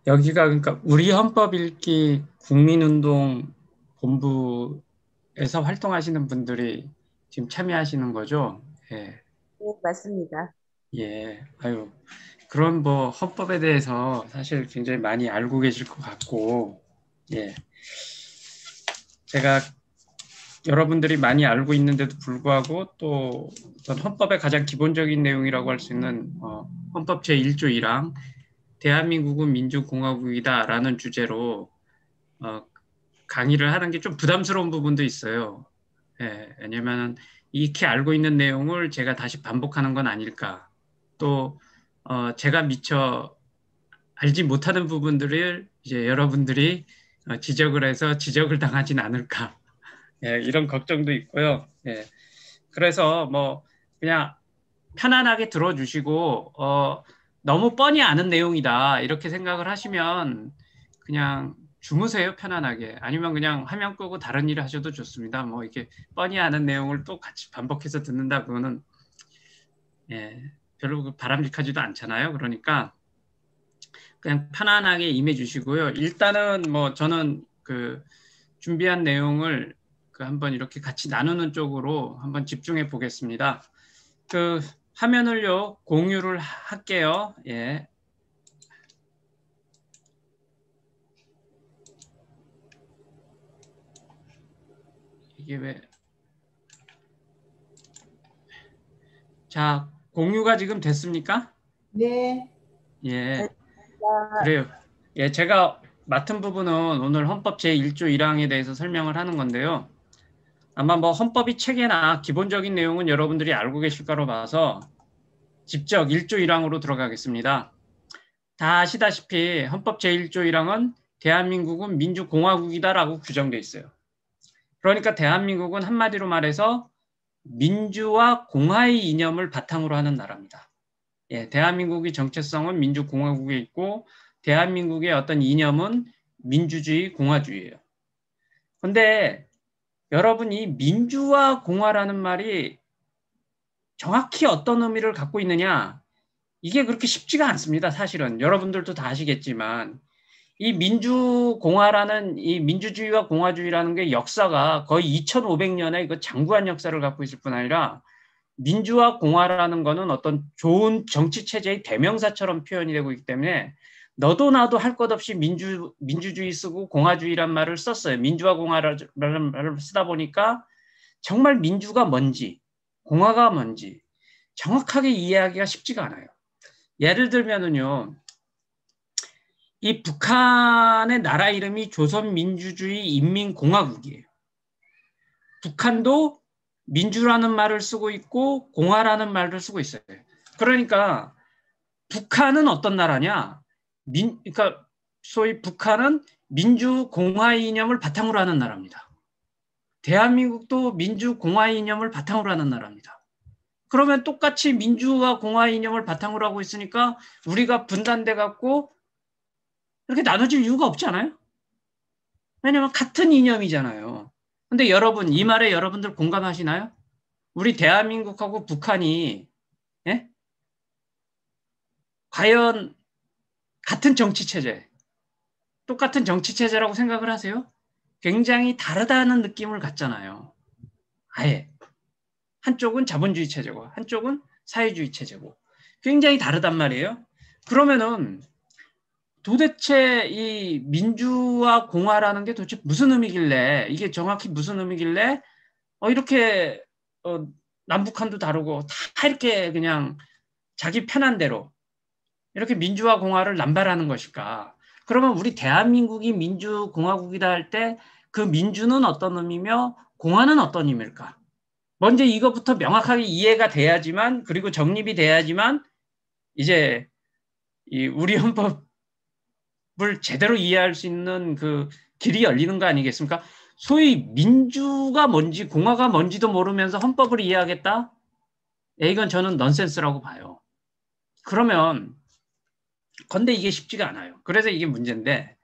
여기가 그러니까 우리 헌법 읽기 국민운동 본부에서 활동하시는 분들이 지금 참여하시는 거죠? 예, 네, 맞습니다. 예. 아유, 그런 뭐 헌법에 대해서 사실 굉장히 많이 알고 계실 것 같고, 예. 제가 여러분들이 많이 알고 있는데도 불구하고 또 어떤 헌법의 가장 기본적인 내용이라고 할 수 있는 헌법 제1조 1항 대한민국은 민주공화국이다라는 주제로 어, 강의를 하는 게 좀 부담스러운 부분도 있어요. 예, 왜냐면 익히 알고 있는 내용을 제가 다시 반복하는 건 아닐까. 또 제가 미처 알지 못하는 부분들을 이제 여러분들이 지적을 해서 지적을 당하진 않을까. 예, 이런 걱정도 있고요. 예, 그래서 뭐 그냥 편안하게 들어주시고 너무 뻔히 아는 내용이다 이렇게 생각을 하시면 그냥 주무세요 편안하게 아니면 그냥 화면 끄고 다른 일을 하셔도 좋습니다. 뭐 이렇게 뻔히 아는 내용을 또 같이 반복해서 듣는다 그거는 예, 별로 바람직하지도 않잖아요. 그러니까 그냥 편안하게 임해 주시고요. 일단은 뭐 저는 그 준비한 내용을 그 한번 이렇게 같이 나누는 쪽으로 한번 집중해 보겠습니다. 그 화면을요 공유를 할게요. 예, 이게 왜? 자, 공유가 지금 됐습니까? 네. 예, 됐습니다. 그래요. 예, 제가 맡은 부분은 오늘 헌법 제1조 1항에 대해서 설명을 하는 건데요. 아마 뭐 헌법이 책에나 기본적인 내용은 여러분들이 알고 계실 거로 봐서 직접 1조 1항으로 들어가겠습니다. 다 아시다시피 헌법 제1조 1항은 대한민국은 민주공화국이다라고 규정돼 있어요. 그러니까 대한민국은 한마디로 말해서 민주와 공화의 이념을 바탕으로 하는 나라입니다. 예, 대한민국의 정체성은 민주공화국에 있고 대한민국의 어떤 이념은 민주주의, 공화주의예요. 근데 여러분 이 민주와 공화라는 말이 정확히 어떤 의미를 갖고 있느냐? 이게 그렇게 쉽지가 않습니다. 사실은 여러분들도 다 아시겠지만 이 민주공화라는 이 민주주의와 공화주의라는 게 역사가 거의 2500년의 그 장구한 역사를 갖고 있을 뿐 아니라 민주와 공화라는 거는 어떤 좋은 정치 체제의 대명사처럼 표현이 되고 있기 때문에 너도 나도 할 것 없이 민주주의 쓰고 공화주의란 말을 썼어요. 민주와 공화라는 말을 쓰다 보니까 정말 민주가 뭔지 공화가 뭔지 정확하게 이해하기가 쉽지가 않아요. 예를 들면은요. 이 북한의 나라 이름이 조선민주주의 인민공화국이에요. 북한도 민주라는 말을 쓰고 있고 공화라는 말을 쓰고 있어요. 그러니까 북한은 어떤 나라냐? 그러니까 소위 북한은 민주공화 이념을 바탕으로 하는 나라입니다. 대한민국도 민주공화 이념을 바탕으로 하는 나라입니다. 그러면 똑같이 민주와 공화 이념을 바탕으로 하고 있으니까 우리가 분단돼 갖고 이렇게 나눠질 이유가 없지 않아요? 왜냐면 같은 이념이잖아요. 근데 여러분, 이 말에 여러분들 공감하시나요? 우리 대한민국하고 북한이, 예? 과연 같은 정치체제, 똑같은 정치체제라고 생각을 하세요? 굉장히 다르다는 느낌을 갖잖아요. 아예. 한쪽은 자본주의 체제고, 한쪽은 사회주의 체제고. 굉장히 다르단 말이에요. 그러면은 도대체 이 민주와 공화라는 게 도대체 무슨 의미길래, 이게 정확히 무슨 의미길래 이렇게 남북한도 다르고 다 이렇게 그냥 자기 편한 대로 이렇게 민주화 공화를 남발하는 것일까? 그러면 우리 대한민국이 민주공화국이다 할 때 그 민주는 어떤 의미며 공화는 어떤 의미일까? 먼저 이것부터 명확하게 이해가 돼야지만 그리고 정립이 돼야지만 이제 이 우리 헌법을 제대로 이해할 수 있는 그 길이 열리는 거 아니겠습니까? 소위 민주가 뭔지 공화가 뭔지도 모르면서 헌법을 이해하겠다? 이건 저는 넌센스라고 봐요. 그러면 근데 이게 쉽지가 않아요. 그래서 이게 문제인데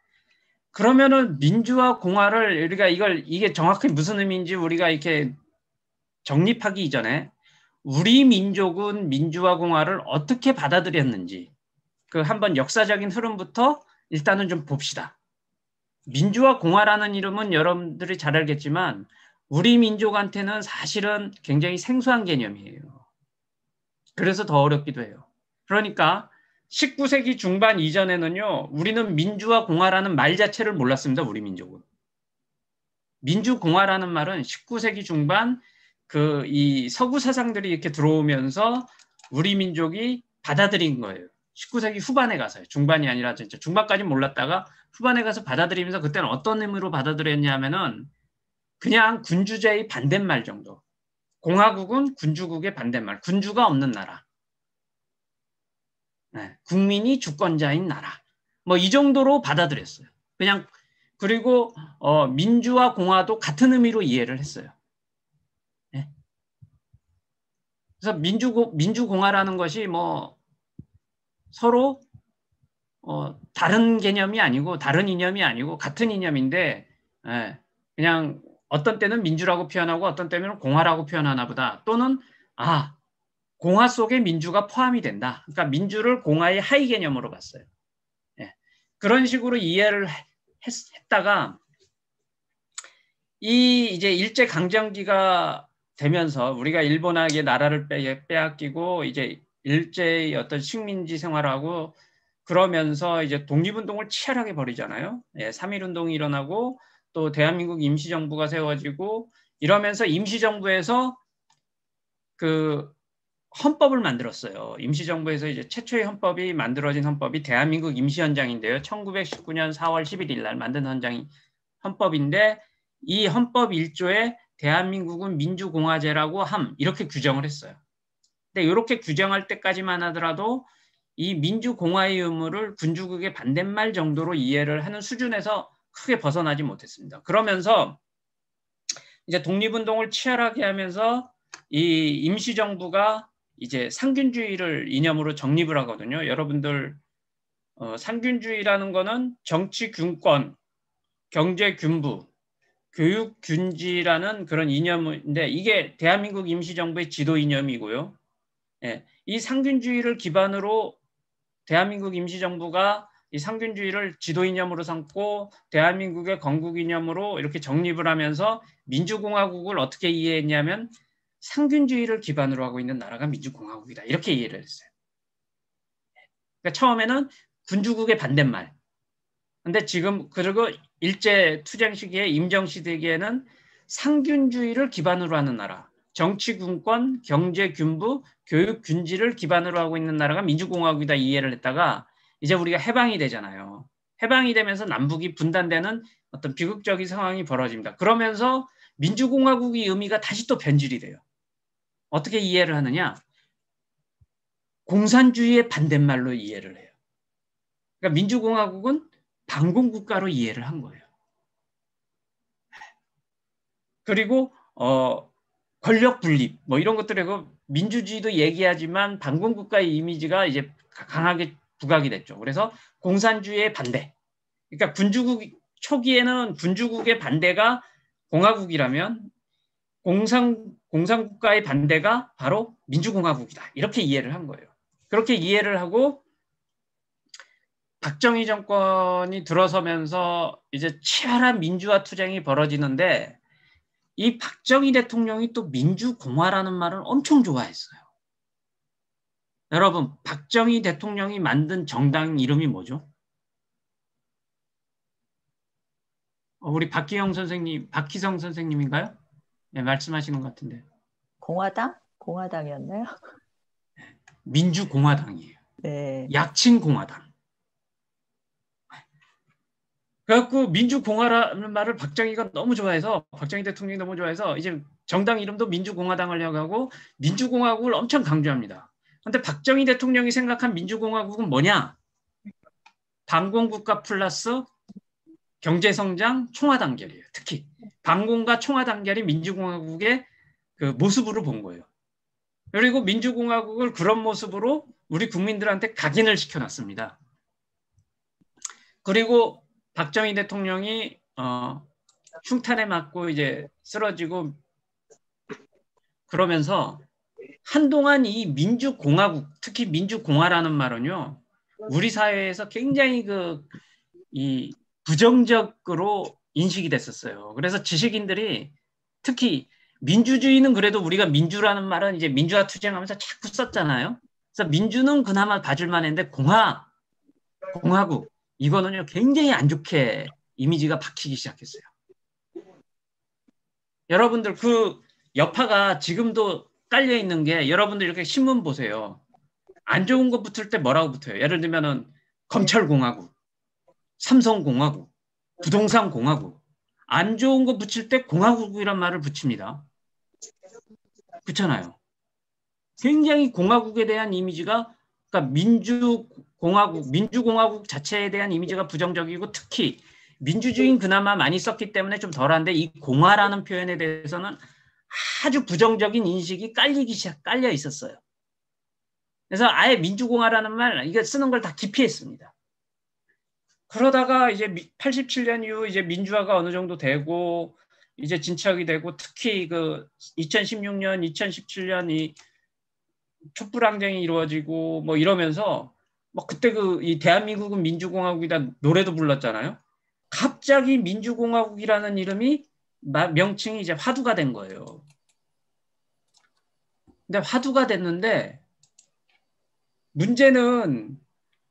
그러면은 민주와 공화를 우리가 이게 정확히 무슨 의미인지 우리가 이렇게 정립하기 이전에 우리 민족은 민주와 공화를 어떻게 받아들였는지 그 한번 역사적인 흐름부터 일단은 좀 봅시다. 민주화 공화라는 이름은 여러분들이 잘 알겠지만 우리 민족한테는 사실은 굉장히 생소한 개념이에요. 그래서 더 어렵기도 해요. 그러니까 19세기 중반 이전에는요, 우리는 민주화 공화라는 말 자체를 몰랐습니다. 우리 민족은. 민주공화라는 말은 19세기 중반 이 서구 사상들이 이렇게 들어오면서 우리 민족이 받아들인 거예요. 19세기 후반에 가서요. 중반이 아니라 진짜 중반까지 몰랐다가 후반에 가서 받아들이면서 그때는 어떤 의미로 받아들였냐면은 그냥 군주제의 반대말 정도. 공화국은 군주국의 반대말. 군주가 없는 나라. 네, 국민이 주권자인 나라. 뭐 이 정도로 받아들였어요. 그냥 그리고 민주와 공화도 같은 의미로 이해를 했어요. 네. 그래서 민주공화라는 것이 뭐 서로 다른 개념이 아니고 다른 이념이 아니고 같은 이념인데 그냥 어떤 때는 민주라고 표현하고 어떤 때는 공화라고 표현하나 보다. 또는 공화 속에 민주가 포함이 된다. 그러니까 민주를 공화의 하위 개념으로 봤어요. 예. 그런 식으로 이해를 했다가 이제 일제 강점기가 되면서 우리가 일본에게 나라를 빼앗기고 이제 일제의 어떤 식민지 생활하고 그러면서 이제 독립운동을 치열하게 벌이잖아요. 3.1운동이 일어나고 또 대한민국 임시정부가 세워지고 이러면서 임시정부에서 그 헌법을 만들었어요. 임시정부에서 이제 최초의 헌법이 만들어진 헌법이 대한민국 임시헌장인데요. 1919년 4월 11일 날 만든 헌법인데 이 헌법 1조에 대한민국은 민주공화제라고 이렇게 규정을 했어요. 근데 이렇게 규정할 때까지만 하더라도 이 민주공화의 의무를 군주국의 반대말 정도로 이해를 하는 수준에서 크게 벗어나지 못했습니다. 그러면서 이제 독립운동을 치열하게 하면서 이 임시정부가 이제 상균주의를 이념으로 정립을 하거든요. 여러분들 상균주의라는 거는 정치균권, 경제균부, 교육균지라는 그런 이념인데 이게 대한민국 임시정부의 지도 이념이고요. 이 상균주의를 기반으로 대한민국 임시정부가 이 상균주의를 지도 이념으로 삼고 대한민국의 건국 이념으로 이렇게 정립을 하면서 민주공화국을 어떻게 이해했냐면 상균주의를 기반으로 하고 있는 나라가 민주공화국이다. 이렇게 이해를 했어요. 그러니까 처음에는 군주국의 반대말. 근데 지금 그리고 일제 투쟁 시기에 임정 시대기에는 상균주의를 기반으로 하는 나라. 정치군권, 경제균부, 교육균지를 기반으로 하고 있는 나라가 민주공화국이다 이해를 했다가 이제 우리가 해방이 되잖아요. 해방이 되면서 남북이 분단되는 어떤 비극적인 상황이 벌어집니다. 그러면서 민주공화국의 의미가 다시 또 변질이 돼요. 어떻게 이해를 하느냐? 공산주의의 반대말로 이해를 해요. 그러니까 민주공화국은 반공국가로 이해를 한 거예요. 그리고 권력 분립 뭐 이런 것들이고 민주주의도 얘기하지만 반공국가의 이미지가 이제 강하게 부각이 됐죠. 그래서 공산주의의 반대. 그러니까 군주국 초기에는 군주국의 반대가 공화국이라면 공산국가의 반대가 바로 민주공화국이다. 이렇게 이해를 한 거예요. 그렇게 이해를 하고 박정희 정권이 들어서면서 이제 치열한 민주화 투쟁이 벌어지는데 이 박정희 대통령이 또 민주공화라는 말을 엄청 좋아했어요. 여러분, 박정희 대통령이 만든 정당 이름이 뭐죠? 우리 박기영 선생님, 박희성 선생님인가요? 네, 말씀하시는 것 같은데. 공화당? 공화당이었나요? 민주공화당이에요. 네. 약칭공화당. 그래갖고 민주공화라는 말을 박정희가 너무 좋아해서 박정희 대통령이 너무 좋아해서 이제 정당 이름도 민주공화당을 하고 민주공화국을 엄청 강조합니다. 그런데 박정희 대통령이 생각한 민주공화국은 뭐냐? 반공국가 플러스 경제성장 총화단결이에요. 특히 반공과 총화단결이 민주공화국의 그 모습으로 본 거예요. 그리고 민주공화국을 그런 모습으로 우리 국민들한테 각인을 시켜놨습니다. 그리고 박정희 대통령이 흉탄에 맞고 이제 쓰러지고 그러면서 한동안 이 민주공화국, 특히 민주공화라는 말은요, 우리 사회에서 굉장히 이 부정적으로 인식이 됐었어요. 그래서 지식인들이 특히 민주주의는 그래도 우리가 민주라는 말은 이제 민주화 투쟁하면서 자꾸 썼잖아요. 그래서 민주는 그나마 봐줄만 했는데 공화국 이거는요 굉장히 안 좋게 이미지가 박히기 시작했어요. 여러분들 그 여파가 지금도 깔려 있는 게 여러분들 이렇게 신문 보세요. 안 좋은 거 붙을 때 뭐라고 붙어요? 예를 들면은 검찰공화국, 삼성공화국, 부동산공화국. 안 좋은 거 붙일 때 공화국이란 말을 붙입니다. 그렇잖아요. 굉장히 공화국에 대한 이미지가 그러니까 민주공화국 자체에 대한 이미지가 부정적이고 특히 민주주의는 그나마 많이 썼기 때문에 좀 덜한데 이 공화라는 표현에 대해서는 아주 부정적인 인식이 깔려 있었어요. 그래서 아예 민주공화라는 말 이게 쓰는 걸 다 기피했습니다. 그러다가 이제 87년 이후 이제 민주화가 어느 정도 되고 이제 진척이 되고 특히 그 2016년, 2017년 이 촛불항쟁이 이루어지고 뭐 이러면서 뭐 그때 이 대한민국은 민주공화국이다 노래도 불렀잖아요. 갑자기 민주공화국이라는 이름이 명칭이 이제 화두가 된 거예요. 근데 화두가 됐는데 문제는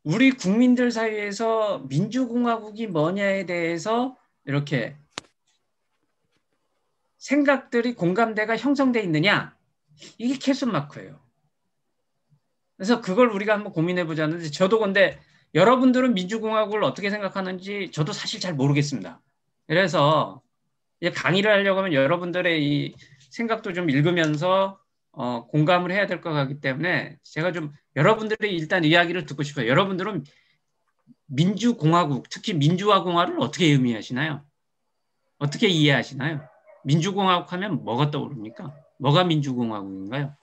우리 국민들 사이에서 민주공화국이 뭐냐에 대해서 이렇게 생각들이 공감대가 형성돼 있느냐 이게 캐스션 마크예요. 그래서 그걸 우리가 한번 고민해 보자는데 저도 근데 여러분들은 민주공화국을 어떻게 생각하는지 저도 사실 잘 모르겠습니다. 그래서 강의를 하려고 하면 여러분들의 이 생각도 좀 읽으면서 공감을 해야 될 것 같기 때문에 제가 좀 여러분들의 일단 이야기를 듣고 싶어요. 여러분들은 민주공화국, 특히 민주화공화를 어떻게 의미하시나요? 어떻게 이해하시나요? 민주공화국 하면 뭐가 떠오릅니까? 뭐가 민주공화국인가요?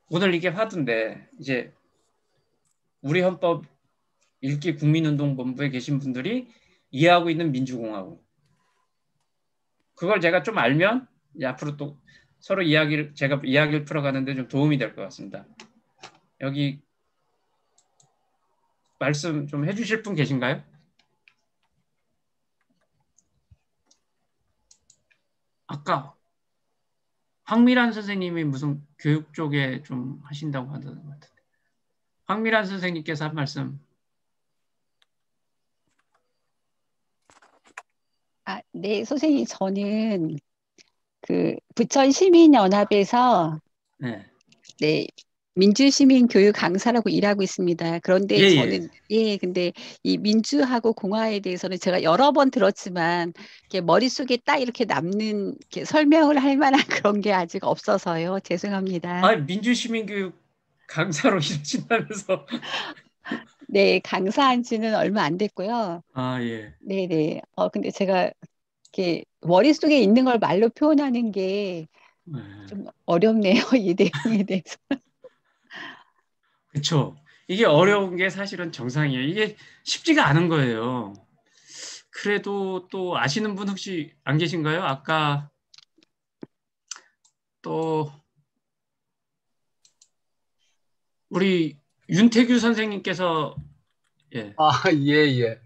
오늘 이게 화두인데 이제 우리 헌법 읽기 국민운동본부에 계신 분들이 이해하고 있는 민주공화국 그걸 제가 좀 알면 앞으로 또 서로 제가 이야기를 풀어가는데 좀 도움이 될 것 같습니다. 여기 말씀 좀 해주실 분 계신가요? 아까 황미란 선생님이 무슨 교육 쪽에 좀 하신다고 하던 것 같은데 황미란 선생님께서 한 말씀. 네, 선생님, 저는 그 부천시민연합에서 네. 네, 민주시민 교육 강사라고 일하고 있습니다. 그런데 저는 근데 이 민주하고 공화에 대해서는 제가 여러 번 들었지만 이렇게 머릿속에 딱 이렇게 남는 이렇게 설명을 할 만한 그런 게 아직 없어서요. 죄송합니다. 민주시민 교육 강사로 일하신다면서? 네, 강사한 지는 얼마 안 됐고요. 예. 네네. 근데 제가 이렇게 머릿속에 있는 걸 말로 표현하는 게 좀 어렵네요. 이 내용에 대해서. 그렇죠. 이게 어려운 게 사실은 정상이에요. 이게 쉽지가 않은 거예요. 그래도 또 아시는 분 혹시 안 계신가요? 아까 또 우리 윤태규 선생님께서 예. 예.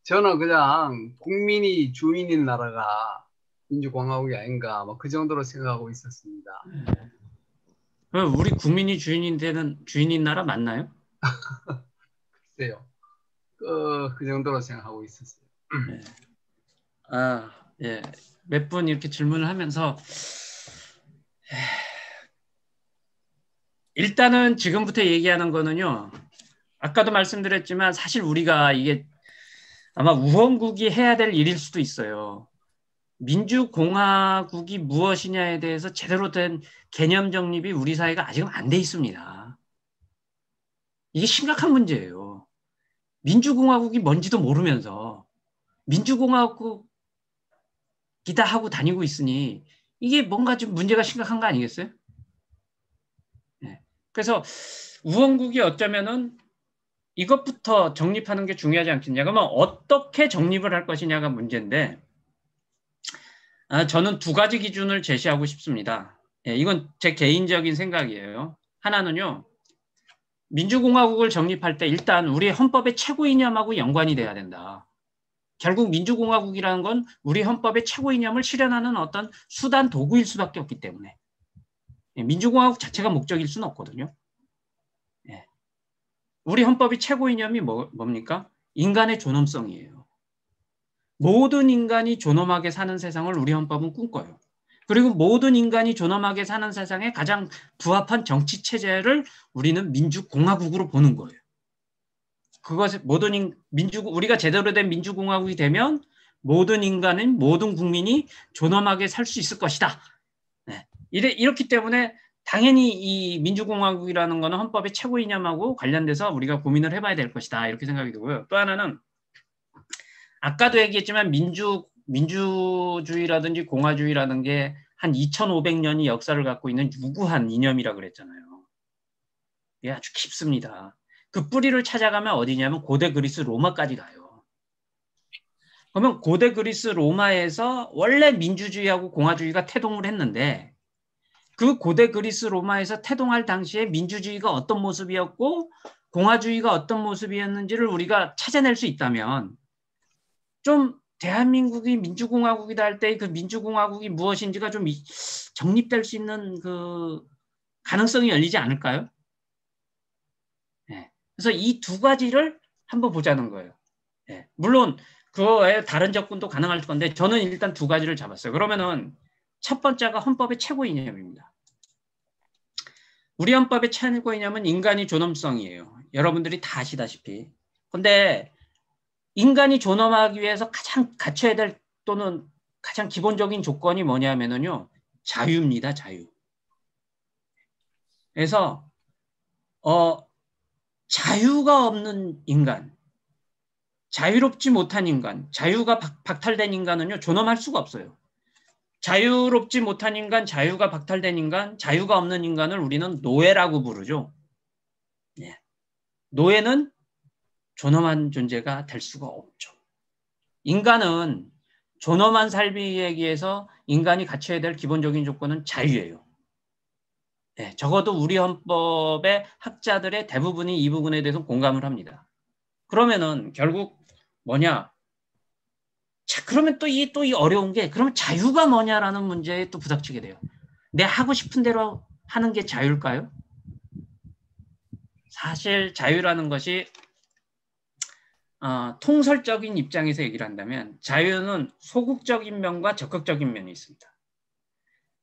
저는 그냥 국민이 주인인 나라가 민주공화국이 아닌가 뭐 그 정도로 생각하고 있었습니다. 우리 국민이 주인인 나라 맞나요? 글쎄요. 그 정도로 생각하고 있었어요. 예. 몇 분 이렇게 질문을 하면서 일단은 지금부터 얘기하는 거는요. 아까도 말씀드렸지만 사실 우리가 이게 아마 우헌국이 해야 될 일일 수도 있어요. 민주공화국이 무엇이냐에 대해서 제대로 된 개념 정립이 우리 사회가 아직은 안 돼 있습니다. 이게 심각한 문제예요. 민주공화국이 뭔지도 모르면서 민주공화국이다 하고 다니고 있으니 이게 뭔가 좀 문제가 심각한 거 아니겠어요? 네. 그래서 우헌국이 어쩌면은 이것부터 정립하는 게 중요하지 않겠냐. 그러면 어떻게 정립을 할 것이냐가 문제인데 저는 두 가지 기준을 제시하고 싶습니다. 이건 제 개인적인 생각이에요. 하나는요. 민주공화국을 정립할 때 일단 우리 헌법의 최고 이념하고 연관이 돼야 된다. 결국 민주공화국이라는 건 우리 헌법의 최고 이념을 실현하는 어떤 수단 도구일 수밖에 없기 때문에 민주공화국 자체가 목적일 수는 없거든요. 예. 우리 헌법의 최고 이념이 뭡니까? 인간의 존엄성이에요. 모든 인간이 존엄하게 사는 세상을 우리 헌법은 꿈꿔요. 그리고 모든 인간이 존엄하게 사는 세상에 가장 부합한 정치 체제를 우리는 민주공화국으로 보는 거예요. 그것을 우리가 제대로 된 민주공화국이 되면 모든 인간은 모든 국민이 존엄하게 살 수 있을 것이다. 네. 이렇기 때문에 당연히 이 민주공화국이라는 것은 헌법의 최고 이념하고 관련돼서 우리가 고민을 해봐야 될 것이다. 이렇게 생각이 들고요. 또 하나는 아까도 얘기했지만 민주주의라든지 공화주의라는 게 한 2500년이 역사를 갖고 있는 유구한 이념이라고 그랬잖아요. 이게 아주 깊습니다. 그 뿌리를 찾아가면 어디냐면 고대 그리스 로마까지 가요. 그러면 고대 그리스 로마에서 원래 민주주의하고 공화주의가 태동을 했는데 그 고대 그리스 로마에서 태동할 당시에 민주주의가 어떤 모습이었고 공화주의가 어떤 모습이었는지를 우리가 찾아낼 수 있다면 좀 대한민국이 민주공화국이다 할 때 그 민주공화국이 무엇인지가 좀 정립될 수 있는 그 가능성이 열리지 않을까요? 네. 그래서 이 두 가지를 한번 보자는 거예요. 네. 물론 그거에 다른 접근도 가능할 건데 저는 일단 두 가지를 잡았어요. 그러면은 첫 번째가 헌법의 최고 이념입니다. 우리 헌법의 최고 이념은 인간의 존엄성이에요. 여러분들이 다 아시다시피. 근데 인간이 존엄하기 위해서 가장 갖춰야 될 또는 가장 기본적인 조건이 뭐냐면요. 자유입니다. 자유. 그래서 자유가 없는 인간, 자유롭지 못한 인간, 자유가 박탈된 인간은요. 존엄할 수가 없어요. 자유롭지 못한 인간, 자유가 박탈된 인간, 자유가 없는 인간을 우리는 노예라고 부르죠. 네. 노예는 존엄한 존재가 될 수가 없죠. 인간은 존엄한 삶이기 위해서 인간이 갖춰야 될 기본적인 조건은 자유예요. 네, 적어도 우리 헌법의 학자들의 대부분이 이 부분에 대해서 공감을 합니다. 그러면은 결국 뭐냐? 자, 그러면 또 이 어려운 게 그러면 자유가 뭐냐라는 문제에 또 부닥치게 돼요. 내 하고 싶은 대로 하는 게 자유일까요? 사실 자유라는 것이 통설적인 입장에서 얘기를 한다면 자유는 소극적인 면과 적극적인 면이 있습니다.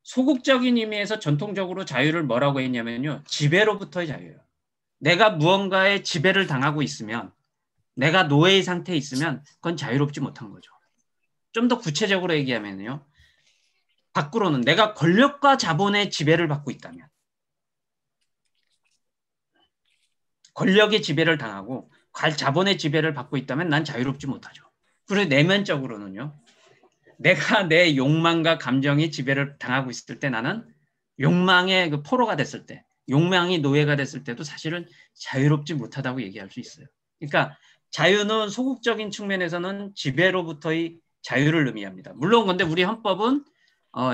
소극적인 의미에서 전통적으로 자유를 뭐라고 했냐면요. 지배로부터의 자유예요. 내가 무언가에 지배를 당하고 있으면 내가 노예의 상태에 있으면 그건 자유롭지 못한 거죠. 좀 더 구체적으로 얘기하면요. 밖으로는 내가 권력과 자본의 지배를 받고 있다면 권력의 지배를 당하고 자본의 지배를 받고 있다면 난 자유롭지 못하죠. 그리고 내면적으로는요. 내가 내 욕망과 감정의 지배를 당하고 있을 때 나는 욕망의 그 포로가 됐을 때 욕망이 노예가 됐을 때도 사실은 자유롭지 못하다고 얘기할 수 있어요. 그러니까 자유는 소극적인 측면에서는 지배로부터의 자유를 의미합니다. 물론 근데 우리 헌법은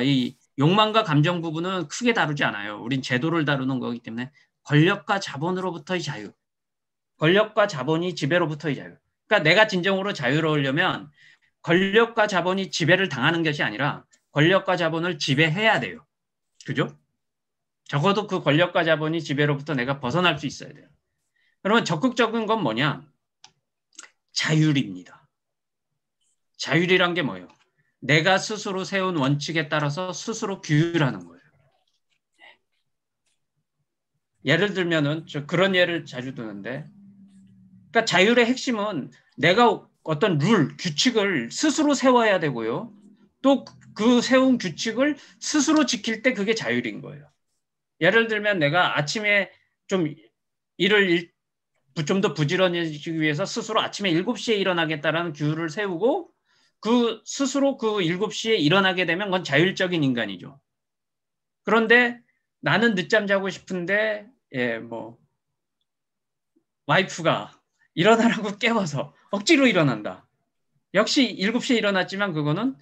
이 욕망과 감정 부분은 크게 다루지 않아요. 우린 제도를 다루는 거기 때문에 권력과 자본으로부터의 자유. 권력과 자본이 지배로부터의 자유. 그러니까 내가 진정으로 자유로우려면 권력과 자본이 지배를 당하는 것이 아니라 권력과 자본을 지배해야 돼요. 그죠? 적어도 그 권력과 자본이 지배로부터 내가 벗어날 수 있어야 돼요. 그러면 적극적인 건 뭐냐? 자율입니다. 자율이란 게 뭐예요? 내가 스스로 세운 원칙에 따라서 스스로 규율하는 거예요. 예를 들면은 저 그런 예를 자주 드는데 그러니까 자율의 핵심은 내가 어떤 룰, 규칙을 스스로 세워야 되고요. 또 그 세운 규칙을 스스로 지킬 때 그게 자율인 거예요. 예를 들면 내가 아침에 좀 일을 좀 더 부지런해지기 위해서 스스로 아침에 7시에 일어나겠다라는 규율을 세우고 그 스스로 그 7시에 일어나게 되면 그건 자율적인 인간이죠. 그런데 나는 늦잠 자고 싶은데 와이프가 일어나라고 깨워서 억지로 일어난다. 역시 7시에 일어났지만 그거는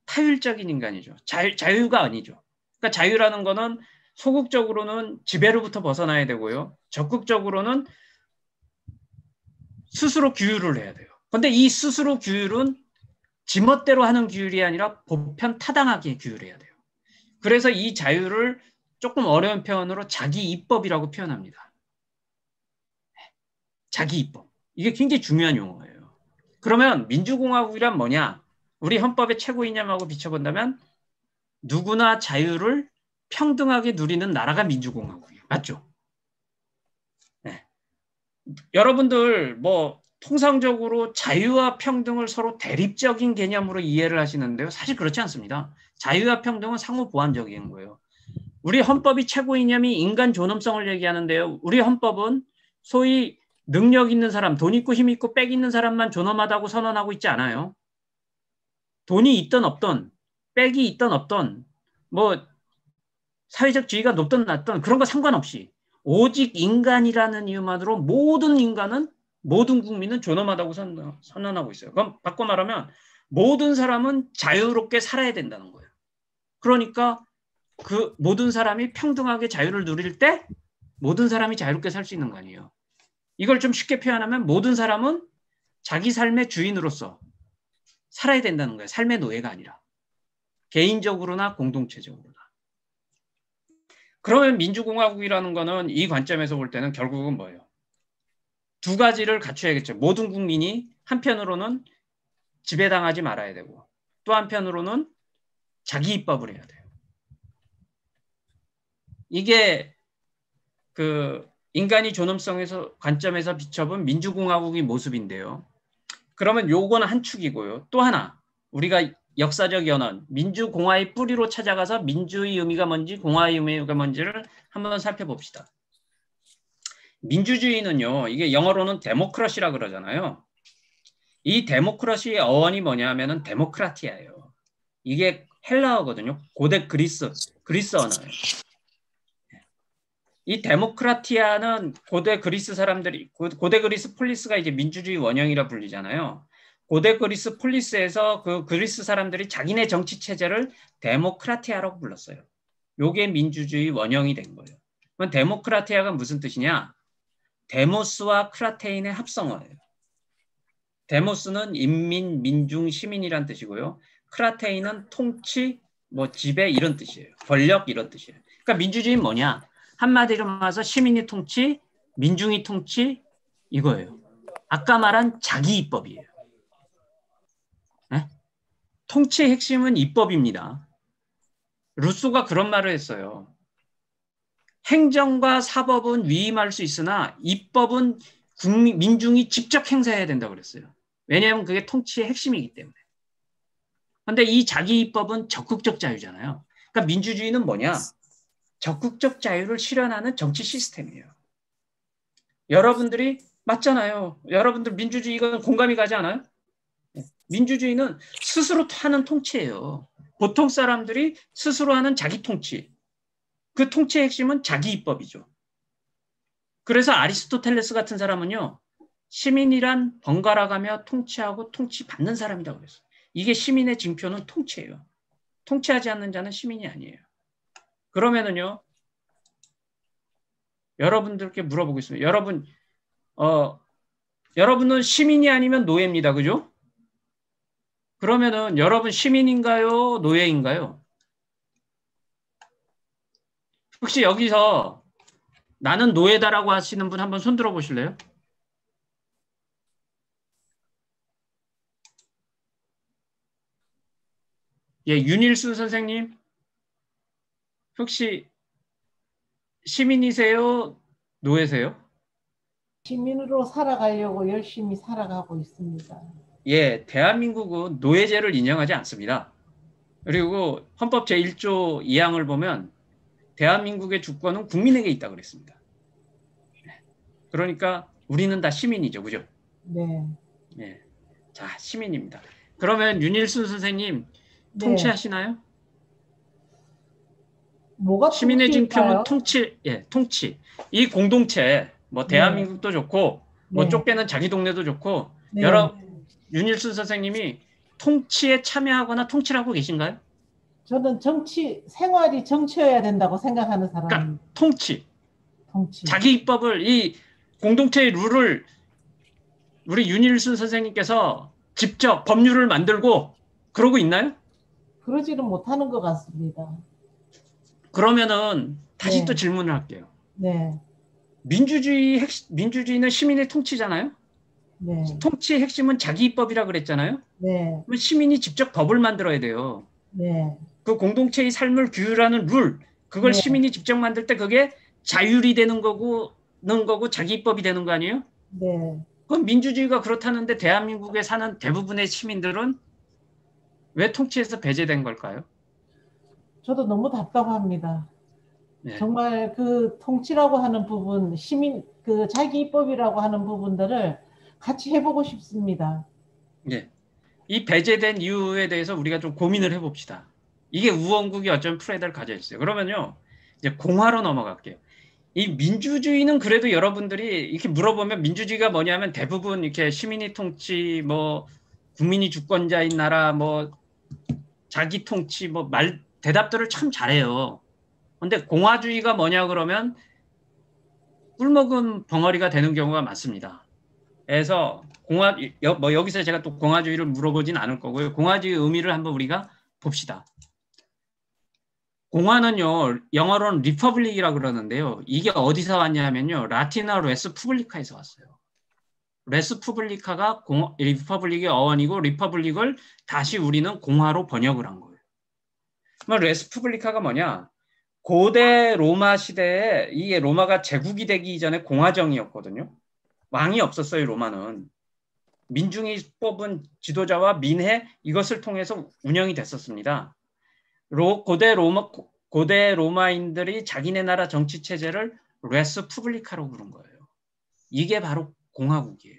타율적인 인간이죠. 자유가 아니죠. 그러니까 자유라는 거는 소극적으로는 지배로부터 벗어나야 되고요. 적극적으로는 스스로 규율을 해야 돼요. 근데 이 스스로 규율은 지멋대로 하는 규율이 아니라 보편 타당하게 규율해야 돼요. 그래서 이 자유를 조금 어려운 표현으로 자기 입법이라고 표현합니다. 자기 입법. 이게 굉장히 중요한 용어예요. 그러면 민주공화국이란 뭐냐? 우리 헌법의 최고 이념하고 비춰본다면 누구나 자유를 평등하게 누리는 나라가 민주공화국이에요. 맞죠? 네. 여러분들 뭐 통상적으로 자유와 평등을 서로 대립적인 개념으로 이해를 하시는데요. 사실 그렇지 않습니다. 자유와 평등은 상호 보완적인 거예요. 우리 헌법이 최고 이념이 인간 존엄성을 얘기하는데요. 우리 헌법은 소위 능력 있는 사람, 돈 있고 힘 있고 빽 있는 사람만 존엄하다고 선언하고 있지 않아요. 돈이 있든 없든, 빽이 있든 없든, 뭐 사회적 지위가 높든 낮든 그런 거 상관없이 오직 인간이라는 이유만으로 모든 인간은, 모든 국민은 존엄하다고 선언하고 있어요. 그럼 바꿔 말하면 모든 사람은 자유롭게 살아야 된다는 거예요. 그러니까 그 모든 사람이 평등하게 자유를 누릴 때 모든 사람이 자유롭게 살 수 있는 거 아니에요. 이걸 좀 쉽게 표현하면 모든 사람은 자기 삶의 주인으로서 살아야 된다는 거예요. 삶의 노예가 아니라. 개인적으로나 공동체적으로나. 그러면 민주공화국이라는 거는 이 관점에서 볼 때는 결국은 뭐예요? 두 가지를 갖춰야겠죠. 모든 국민이 한편으로는 지배당하지 말아야 되고 또 한편으로는 자기 입법을 해야 돼요. 이게 그 인간이 존엄성에서 관점에서 비춰본 민주공화국의 모습인데요. 그러면 요거는 한 축이고요. 또 하나 우리가 역사적 연원, 민주공화의 뿌리로 찾아가서 민주의 의미가 뭔지 공화의 의미가 뭔지를 한번 살펴봅시다. 민주주의는요. 이게 영어로는 데모크라시라 그러잖아요. 이 데모크라시의 어원이 뭐냐 하면은 데모크라티아예요. 이게 헬라어거든요. 고대 그리스 언어예요. 이 데모크라티아는 고대 그리스 사람들이, 고대 그리스 폴리스가 이제 민주주의 원형이라 불리잖아요. 고대 그리스 폴리스에서 그 그리스 사람들이 자기네 정치 체제를 데모크라티아라고 불렀어요. 요게 민주주의 원형이 된 거예요. 그럼 데모크라티아가 무슨 뜻이냐? 데모스와 크라테인의 합성어예요. 데모스는 인민, 민중, 시민이란 뜻이고요. 크라테인은 통치, 뭐 지배 이런 뜻이에요. 권력 이런 뜻이에요. 그러니까 민주주의는 뭐냐? 한마디로 말해서 시민이 통치, 민중이 통치 이거예요. 아까 말한 자기 입법이에요. 네? 통치의 핵심은 입법입니다. 루소가 그런 말을 했어요. 행정과 사법은 위임할 수 있으나 입법은 민중이 직접 행사해야 된다고 그랬어요. 왜냐하면 그게 통치의 핵심이기 때문에. 그런데 이 자기 입법은 적극적 자유잖아요. 그러니까 민주주의는 뭐냐? 적극적 자유를 실현하는 정치 시스템이에요. 여러분들이 맞잖아요. 여러분들 민주주의가 공감이 가지 않아요? 민주주의는 스스로 하는 통치예요. 보통 사람들이 스스로 하는 자기 통치. 그 통치의 핵심은 자기 입법이죠. 그래서 아리스토텔레스 같은 사람은요. 시민이란 번갈아가며 통치하고 통치받는 사람이라고 그랬어요. 이게 시민의 징표는 통치예요. 통치하지 않는 자는 시민이 아니에요. 그러면은요. 여러분들께 물어보겠습니다. 여러분은 시민이 아니면 노예입니다. 그죠? 그러면은 여러분 시민인가요? 노예인가요? 혹시 여기서 나는 노예다라고 하시는 분 한번 손 들어 보실래요? 예, 윤일순 선생님. 혹시 시민이세요? 노예세요? 시민으로 살아가려고 열심히 살아가고 있습니다. 예, 대한민국은 노예제를 인정하지 않습니다. 그리고 헌법 제1조 2항을 보면 대한민국의 주권은 국민에게 있다고 그랬습니다. 그러니까 우리는 다 시민이죠. 그죠? 네. 예. 자, 시민입니다. 그러면 윤일순 선생님 통치하시나요? 뭐가 시민의 징표는 통치일까요? 통치, 예, 통치. 이 공동체, 뭐 대한민국도 좋고, 뭐 쫓겨는 자기 동네도 좋고, 윤일순 선생님이 통치에 참여하거나 통치를 하고 계신가요? 저는 생활이 정치여야 된다고 생각하는 그러니까 사람입니다. 통치. 정치. 자기 입법을, 이 공동체의 룰을 우리 윤일순 선생님께서 직접 법률을 만들고 그러고 있나요? 그러지는 못하는 것 같습니다. 그러면은 다시 네. 또 질문을 할게요. 네. 민주주의는 시민의 통치잖아요? 네. 통치의 핵심은 자기 입법이라 그랬잖아요? 네. 그럼 시민이 직접 법을 만들어야 돼요. 네. 그 공동체의 삶을 규율하는 룰, 그걸 네. 시민이 직접 만들 때 그게 자율이 되는 거고 자기 입법이 되는 거 아니에요? 네. 그럼 민주주의가 그렇다는데 대한민국에 사는 대부분의 시민들은 왜 통치에서 배제된 걸까요? 저도 너무 답답합니다. 네. 정말 그 통치라고 하는 부분, 그 자기 입법이라고 하는 부분들을 같이 해보고 싶습니다. 네. 이 배제된 이유에 대해서 우리가 좀 고민을 해봅시다. 이게 우원국이 어쩌면 프레다를 가져 있어요. 그러면요, 이제 공화로 넘어갈게요. 이 민주주의는 그래도 여러분들이 이렇게 물어보면 민주주의가 뭐냐면 대부분 이렇게 시민이 통치, 뭐 국민이 주권자인 나라, 뭐 자기 통치, 뭐 대답들을 참 잘해요. 근데 공화주의가 뭐냐 그러면 꿀먹은 벙어리가 되는 경우가 많습니다. 그래서 여기서 제가 또 공화주의를 물어보진 않을 거고요. 공화주의의 의미를 한번 우리가 봅시다. 공화는요, 영어로는 리퍼블릭이라고 그러는데요. 이게 어디서 왔냐면요, 라틴어 레스 푸블리카에서 왔어요. 레스 푸블리카가 리퍼블릭의 어원이고, 리퍼블릭을 다시 우리는 공화로 번역을 한 거예요. 그럼 레스 푸블리카가 뭐냐? 고대 로마 시대에 이 로마가 제국이 되기 전에 공화정이었거든요. 왕이 없었어요, 로마는. 민중이 뽑은 지도자와 민회 이것을 통해서 운영이 됐었습니다. 고대 로마인들이 자기네 나라 정치 체제를 레스 푸블리카로 부른 거예요. 이게 바로 공화국이에요.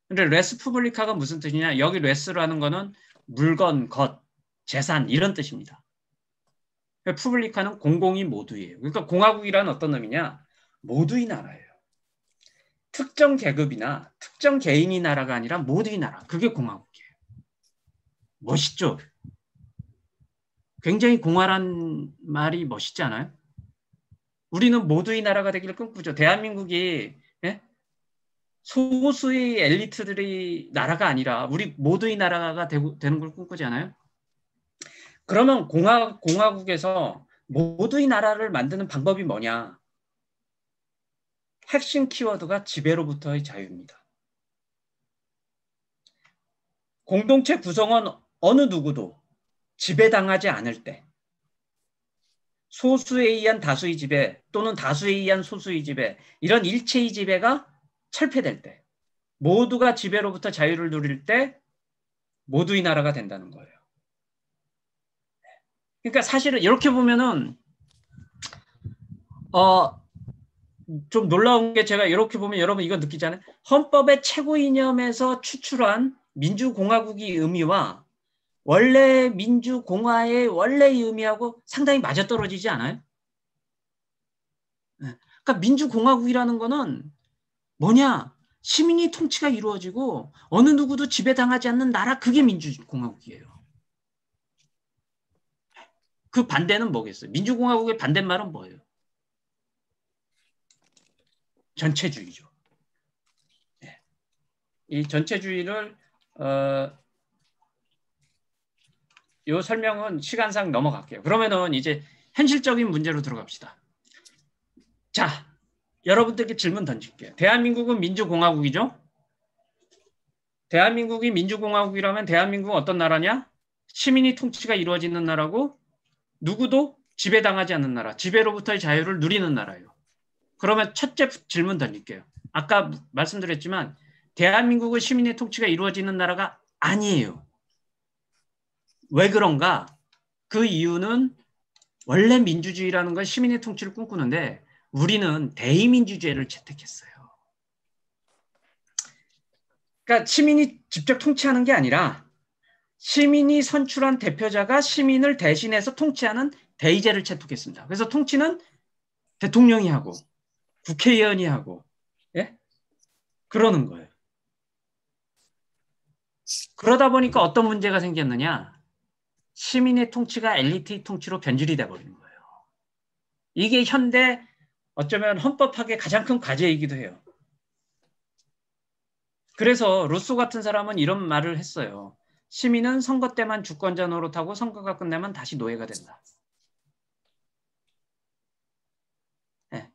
근데 레스 푸블리카가 무슨 뜻이냐? 여기 레스라는 거는 물건, 것, 재산 이런 뜻입니다. 푸블리카는 공공이 모두예요. 그러니까 공화국이란 어떤 의미냐? 모두의 나라예요. 특정 계급이나 특정 개인이 나라가 아니라 모두의 나라. 그게 공화국이에요. 멋있죠? 굉장히 공화란 말이 멋있지 않아요? 우리는 모두의 나라가 되기를 꿈꾸죠. 대한민국이 소수의 엘리트들의 나라가 아니라 우리 모두의 나라가 되는 걸 꿈꾸지 않아요? 그러면 공화국에서 모두의 나라를 만드는 방법이 뭐냐? 핵심 키워드가 지배로부터의 자유입니다. 공동체 구성원 어느 누구도 지배당하지 않을 때, 소수에 의한 다수의 지배 또는 다수에 의한 소수의 지배, 이런 일체의 지배가 철폐될 때, 모두가 지배로부터 자유를 누릴 때 모두의 나라가 된다는 거예요. 그러니까 사실은 이렇게 보면은 좀 놀라운 게, 제가 이렇게 보면 여러분 이거 느끼잖아요. 헌법의 최고 이념에서 추출한 민주공화국의 의미와 원래 민주공화의 원래의 의미하고 상당히 맞아떨어지지 않아요? 그러니까 민주공화국이라는 거는 뭐냐? 시민이 통치가 이루어지고 어느 누구도 지배당하지 않는 나라, 그게 민주공화국이에요. 그 반대는 뭐겠어요? 민주공화국의 반대말은 뭐예요? 전체주의죠. 이 전체주의를 이 설명은 시간상 넘어갈게요. 그러면은 이제 현실적인 문제로 들어갑시다. 자, 여러분들께 질문 던질게요. 대한민국은 민주공화국이죠? 대한민국이 민주공화국이라면 대한민국은 어떤 나라냐? 시민이 통치가 이루어지는 나라고 누구도 지배당하지 않는 나라, 지배로부터의 자유를 누리는 나라예요. 그러면 첫째 질문 던질게요. 아까 말씀드렸지만 대한민국은 시민의 통치가 이루어지는 나라가 아니에요. 왜 그런가? 그 이유는 원래 민주주의라는 건 시민의 통치를 꿈꾸는데 우리는 대의민주주의를 채택했어요. 그러니까 시민이 직접 통치하는 게 아니라 시민이 선출한 대표자가 시민을 대신해서 통치하는 대의제를 채택했습니다. 그래서 통치는 대통령이 하고 국회의원이 하고, 예? 그러는 거예요. 그러다 보니까 어떤 문제가 생겼느냐? 시민의 통치가 엘리트의 통치로 변질이 돼버리는 거예요. 이게 현대 어쩌면 헌법학의 가장 큰 과제이기도 해요. 그래서 루소 같은 사람은 이런 말을 했어요. 시민은 선거 때만 주권자 노릇하고 선거가 끝나면 다시 노예가 된다. 네.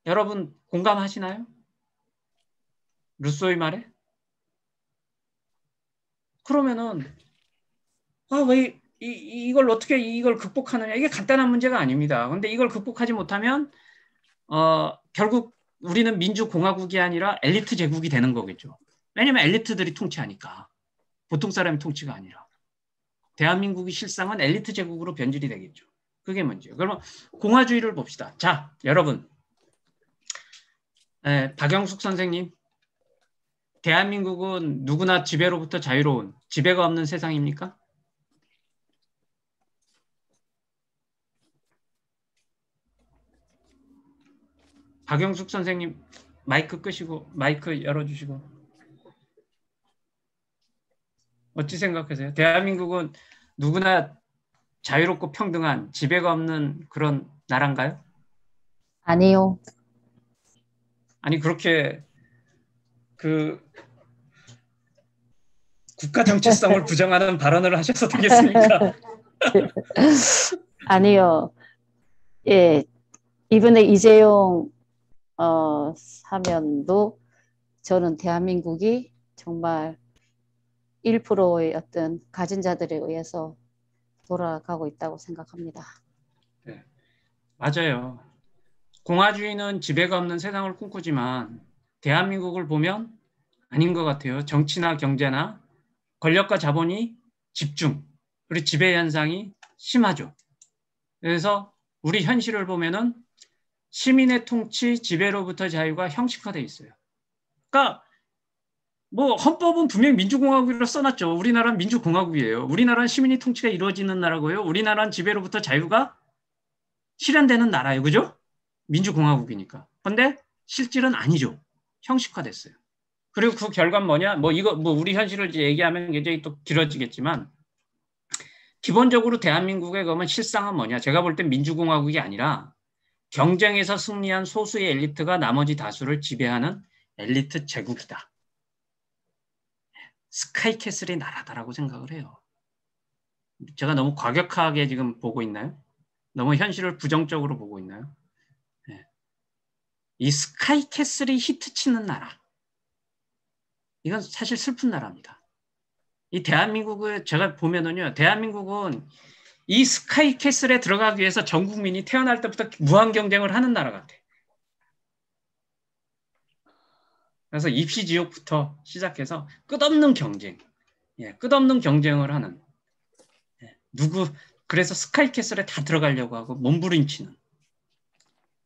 여러분 공감하시나요? 루소의 말에? 그러면은 왜 이걸 어떻게 이걸 극복하느냐? 이게 간단한 문제가 아닙니다. 근데 이걸 극복하지 못하면 결국 우리는 민주공화국이 아니라 엘리트 제국이 되는 거겠죠. 왜냐면 엘리트들이 통치하니까. 보통 사람의 통치가 아니라. 대한민국의 실상은 엘리트 제국으로 변질이 되겠죠. 그게 문제예요. 그러면 공화주의를 봅시다. 자, 여러분. 박영숙 선생님. 대한민국은 누구나 지배로부터 자유로운 지배가 없는 세상입니까? 박영숙 선생님 마이크 끄시고 마이크 열어주시고 어찌 생각하세요? 대한민국은 누구나 자유롭고 평등한 지배가 없는 그런 나라인가요? 아니요. 아니 그렇게 그 국가 정체성을 부정하는 발언을 하셔서 되겠습니까? 아니요. 예, 이번에 이재용 사면도 저는 대한민국이 정말 1%의 어떤 가진 자들에 의해서 돌아가고 있다고 생각합니다. 네, 맞아요. 공화주의는 지배가 없는 세상을 꿈꾸지만 대한민국을 보면 아닌 것 같아요. 정치나 경제나 권력과 자본이 집중, 그리고 지배 현상이 심하죠. 그래서 우리 현실을 보면은 시민의 통치, 지배로부터 자유가 형식화되어 있어요. 그러니까 뭐 헌법은 분명히 민주공화국이라고 써놨죠. 우리나라는 민주공화국이에요. 우리나라는 시민의 통치가 이루어지는 나라고요. 우리나라는 지배로부터 자유가 실현되는 나라예요. 그죠? 민주공화국이니까. 그런데 실질은 아니죠. 형식화됐어요. 그리고 그 결과는 뭐냐? 우리 현실을 이제 얘기하면 굉장히 또 길어지겠지만 기본적으로 대한민국의 그러면 실상은 뭐냐? 제가 볼 땐 민주공화국이 아니라 경쟁에서 승리한 소수의 엘리트가 나머지 다수를 지배하는 엘리트 제국이다. 스카이캐슬의 나라다라고 생각을 해요. 제가 너무 과격하게 지금 보고 있나요? 너무 현실을 부정적으로 보고 있나요? 네. 이 스카이캐슬이 히트치는 나라. 이건 사실 슬픈 나라입니다. 이 대한민국을 제가 보면은요, 대한민국은 이 스카이캐슬에 들어가기 위해서 전 국민이 태어날 때부터 무한 경쟁을 하는 나라 같아. 그래서 입시지옥부터 시작해서 끝없는 경쟁, 끝없는 경쟁을 하는 그래서 스카이캐슬에 다 들어가려고 하고 몸부림치는.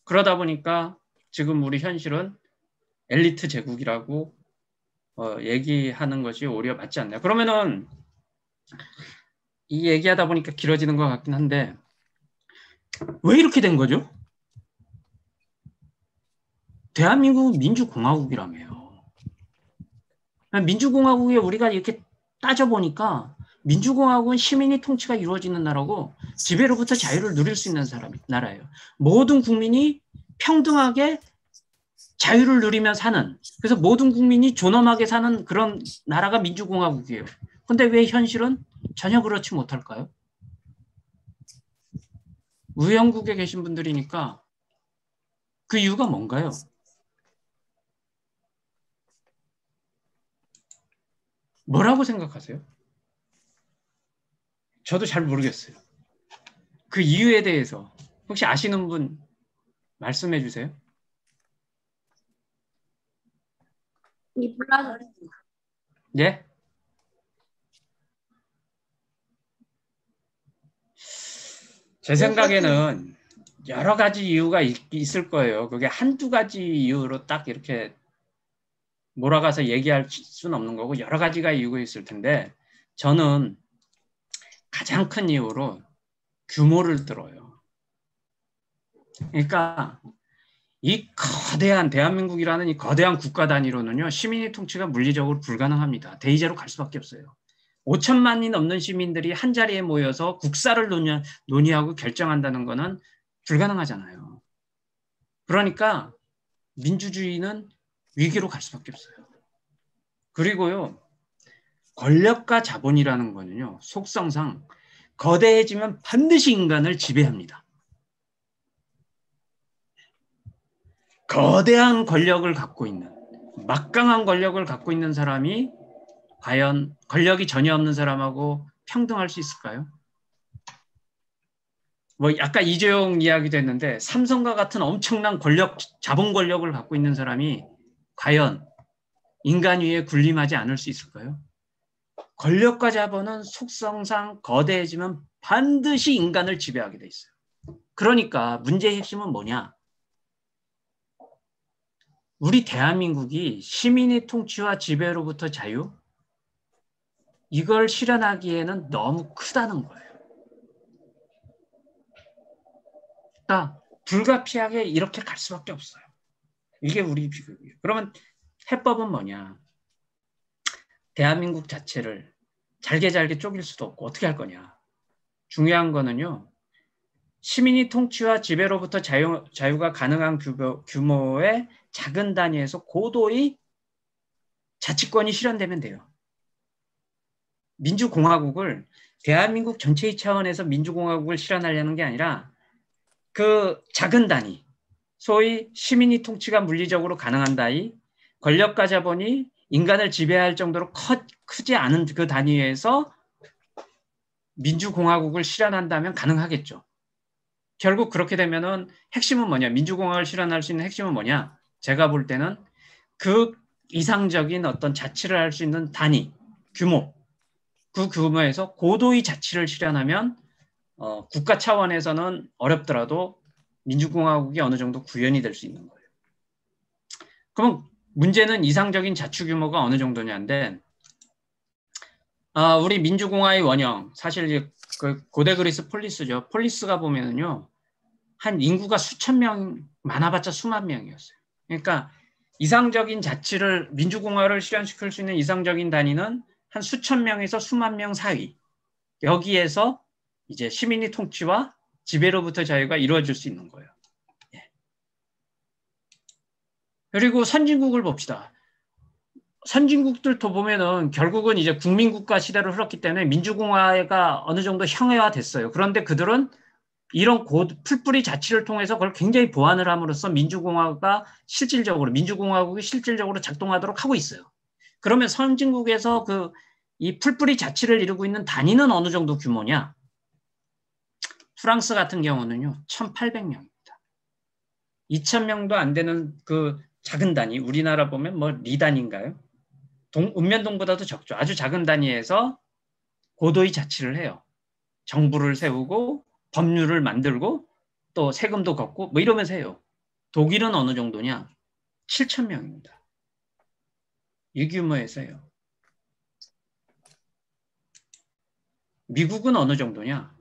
그러다 보니까 지금 우리 현실은 엘리트 제국이라고 얘기하는 것이 오히려 맞지 않나요? 그러면은 이 얘기하다 보니까 길어지는 것 같긴 한데 왜 이렇게 된 거죠? 대한민국은 민주공화국이라며요. 민주공화국에 우리가 이렇게 따져보니까 민주공화국은 시민의 통치가 이루어지는 나라고 지배로부터 자유를 누릴 수 있는 나라예요. 모든 국민이 평등하게 자유를 누리며 사는, 그래서 모든 국민이 존엄하게 사는 그런 나라가 민주공화국이에요. 근데 왜 현실은 전혀 그렇지 못할까요? 우영국에 계신 분들이니까 그 이유가 뭔가요? 뭐라고 생각하세요? 저도 잘 모르겠어요. 그 이유에 대해서 혹시 아시는 분 말씀해 주세요. 예? 제 생각에는 여러 가지 이유가 있을 거예요. 그게 한두 가지 이유로 딱 이렇게 몰아가서 얘기할 수는 없는 거고 여러 가지가 이유가 있을 텐데 저는 가장 큰 이유로 규모를 들어요. 그러니까 이 거대한 대한민국이라는 이 거대한 국가 단위로는요 시민의 통치가 물리적으로 불가능합니다. 대의제로 갈 수밖에 없어요. 5천만이 넘는 시민들이 한 자리에 모여서 국사를 논의하고 결정한다는 것은 불가능하잖아요. 그러니까 민주주의는 위기로 갈 수밖에 없어요. 그리고요, 권력과 자본이라는 거는요, 속성상 거대해지면 반드시 인간을 지배합니다. 거대한 권력을 갖고 있는, 막강한 권력을 갖고 있는 사람이 과연 권력이 전혀 없는 사람하고 평등할 수 있을까요? 뭐 아까 이재용 이야기도 했는데 삼성과 같은 엄청난 권력, 자본 권력을 갖고 있는 사람이 과연 인간 위에 군림하지 않을 수 있을까요? 권력과 자본은 속성상 거대해지면 반드시 인간을 지배하게 돼 있어요. 그러니까 문제의 핵심은 뭐냐? 우리 대한민국이 시민의 통치와 지배로부터 자유? 이걸 실현하기에는 너무 크다는 거예요. 그러니까 불가피하게 이렇게 갈 수밖에 없어요. 이게 우리 비극이에요. 그러면 해법은 뭐냐? 대한민국 자체를 잘게 쪼갤 수도 없고 어떻게 할 거냐? 중요한 거는요. 시민이 통치와 지배로부터 자유가 가능한 규모의 작은 단위에서 고도의 자치권이 실현되면 돼요. 민주공화국을 대한민국 전체의 차원에서 민주공화국을 실현하려는 게 아니라 그 작은 단위, 소위 시민이 통치가 물리적으로 가능한 단위, 권력과 자본이 인간을 지배할 정도로 크지 않은 그 단위에서 민주공화국을 실현한다면 가능하겠죠. 결국 그렇게 되면은 핵심은 뭐냐? 민주공화국을 실현할 수 있는 핵심은 뭐냐? 제가 볼 때는 그 이상적인 어떤 자치를 할 수 있는 단위, 규모, 그 규모에서 고도의 자치를 실현하면 국가 차원에서는 어렵더라도 민주공화국이 어느 정도 구현이 될 수 있는 거예요. 그럼 문제는 이상적인 자치 규모가 어느 정도냐인데 우리 민주공화의 원형, 사실 그 고대 그리스 폴리스죠. 폴리스가 보면은요, 한 인구가 수천 명, 많아봤자 수만 명이었어요. 그러니까 이상적인 자치를, 민주공화를 실현시킬 수 있는 이상적인 단위는 한 수천 명에서 수만 명 사이. 여기에서 이제 시민의 통치와 지배로부터 자유가 이루어질 수 있는 거예요. 예. 그리고 선진국을 봅시다. 선진국들도 보면은 결국은 이제 국민국가 시대로 흘렀기 때문에 민주공화가 어느 정도 형해화됐어요. 그런데 그들은 이런 풀뿌리 자치를 통해서 그걸 굉장히 보완을 함으로써 민주공화국이 실질적으로 작동하도록 하고 있어요. 그러면 선진국에서 이 풀뿌리 자치를 이루고 있는 단위는 어느 정도 규모냐? 프랑스 같은 경우는요, 1,800명입니다. 2,000명도 안 되는 그 작은 단위, 우리나라 보면 뭐 리단인가요? 읍면동보다도 적죠. 아주 작은 단위에서 고도의 자치를 해요. 정부를 세우고 법률을 만들고 또 세금도 걷고 뭐 이러면서 해요. 독일은 어느 정도냐? 7,000명입니다. 이 규모에서 해요. 미국은 어느 정도냐?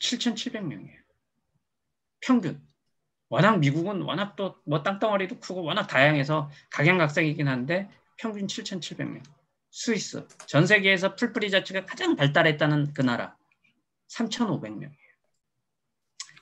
7,700명이에요. 평균. 미국은 워낙 또 뭐 땅덩어리도 크고 워낙 다양해서 각양각색이긴 한데 평균 7,700명. 스위스. 전 세계에서 풀뿌리 자치가 가장 발달했다는 그 나라. 3,500명이에요.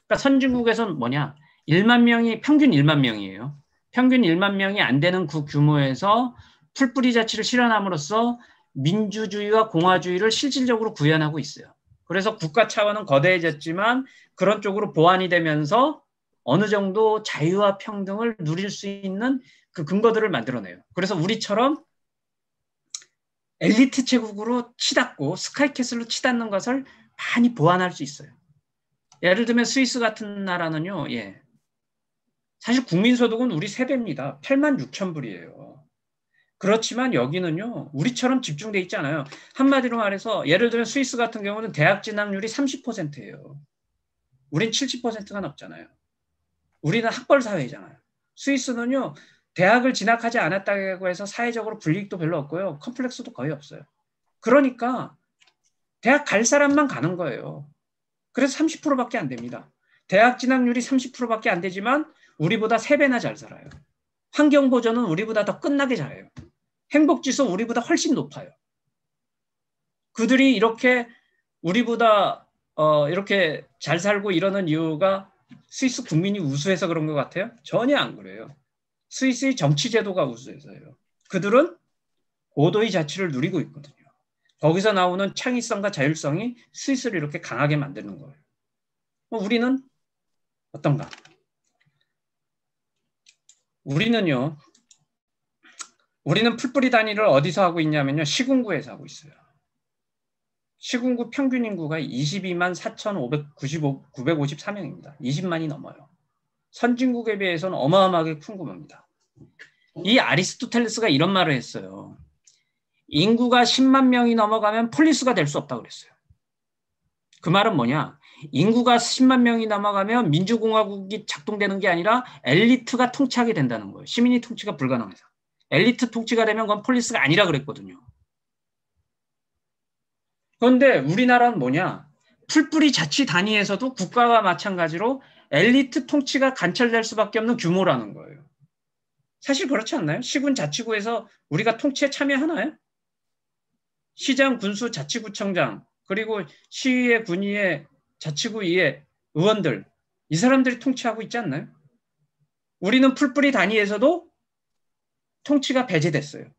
그러니까 선진국에서는 뭐냐? 1만 명이, 평균 1만 명이에요. 평균 1만 명이 안 되는 그 규모에서 풀뿌리 자치를 실현함으로써 민주주의와 공화주의를 실질적으로 구현하고 있어요. 그래서 국가 차원은 거대해졌지만 그런 쪽으로 보완이 되면서 어느 정도 자유와 평등을 누릴 수 있는 그 근거들을 만들어내요. 그래서 우리처럼 엘리트 제국으로 치닫고 스카이캐슬로 치닫는 것을 많이 보완할 수 있어요. 예를 들면 스위스 같은 나라는요, 사실 국민소득은 우리 3배입니다. 86,000불이에요. 그렇지만 여기는요, 우리처럼 집중돼 있지 않아요. 한마디로 말해서 예를 들면 스위스 같은 경우는 대학 진학률이 30%예요. 우린 70%가 넘잖아요. 우리는 학벌 사회잖아요. 스위스는요, 대학을 진학하지 않았다고 해서 사회적으로 불이익도 별로 없고요. 컴플렉스도 거의 없어요. 그러니까 대학 갈 사람만 가는 거예요. 그래서 30%밖에 안 됩니다. 대학 진학률이 30%밖에 안 되지만 우리보다 3배나 잘 살아요. 환경보전은 우리보다 더 끝나게 잘해요. 행복지수 우리보다 훨씬 높아요. 그들이 이렇게 우리보다 이렇게 잘 살고 이러는 이유가 스위스 국민이 우수해서 그런 것 같아요? 전혀 안 그래요. 스위스의 정치 제도가 우수해서요. 그들은 고도의 자치를 누리고 있거든요. 거기서 나오는 창의성과 자율성이 스위스를 이렇게 강하게 만드는 거예요. 우리는 어떤가? 우리는 풀뿌리 단위를 어디서 하고 있냐면요. 시군구에서 하고 있어요. 시군구 평균 인구가 22만 4,954명입니다. 20만이 넘어요. 선진국에 비해서는 어마어마하게 큰 규모입니다. 이 아리스토텔레스가 이런 말을 했어요. 인구가 10만 명이 넘어가면 폴리스가 될 수 없다고 그랬어요. 그 말은 뭐냐? 인구가 10만 명이 넘어가면 민주공화국이 작동되는 게 아니라 엘리트가 통치하게 된다는 거예요. 시민이 통치가 불가능해서. 엘리트 통치가 되면 그건 폴리스가 아니라 그랬거든요. 그런데 우리나라는 뭐냐? 풀뿌리 자치 단위에서도 국가와 마찬가지로 엘리트 통치가 관철될 수밖에 없는 규모라는 거예요. 사실 그렇지 않나요? 시군 자치구에서 우리가 통치에 참여하나요? 시장, 군수, 자치구청장, 그리고 시의회, 군의회, 자치구의회, 의원들, 이 사람들이 통치하고 있지 않나요? 우리는 풀뿌리 단위에서도 통치가 배제됐어요.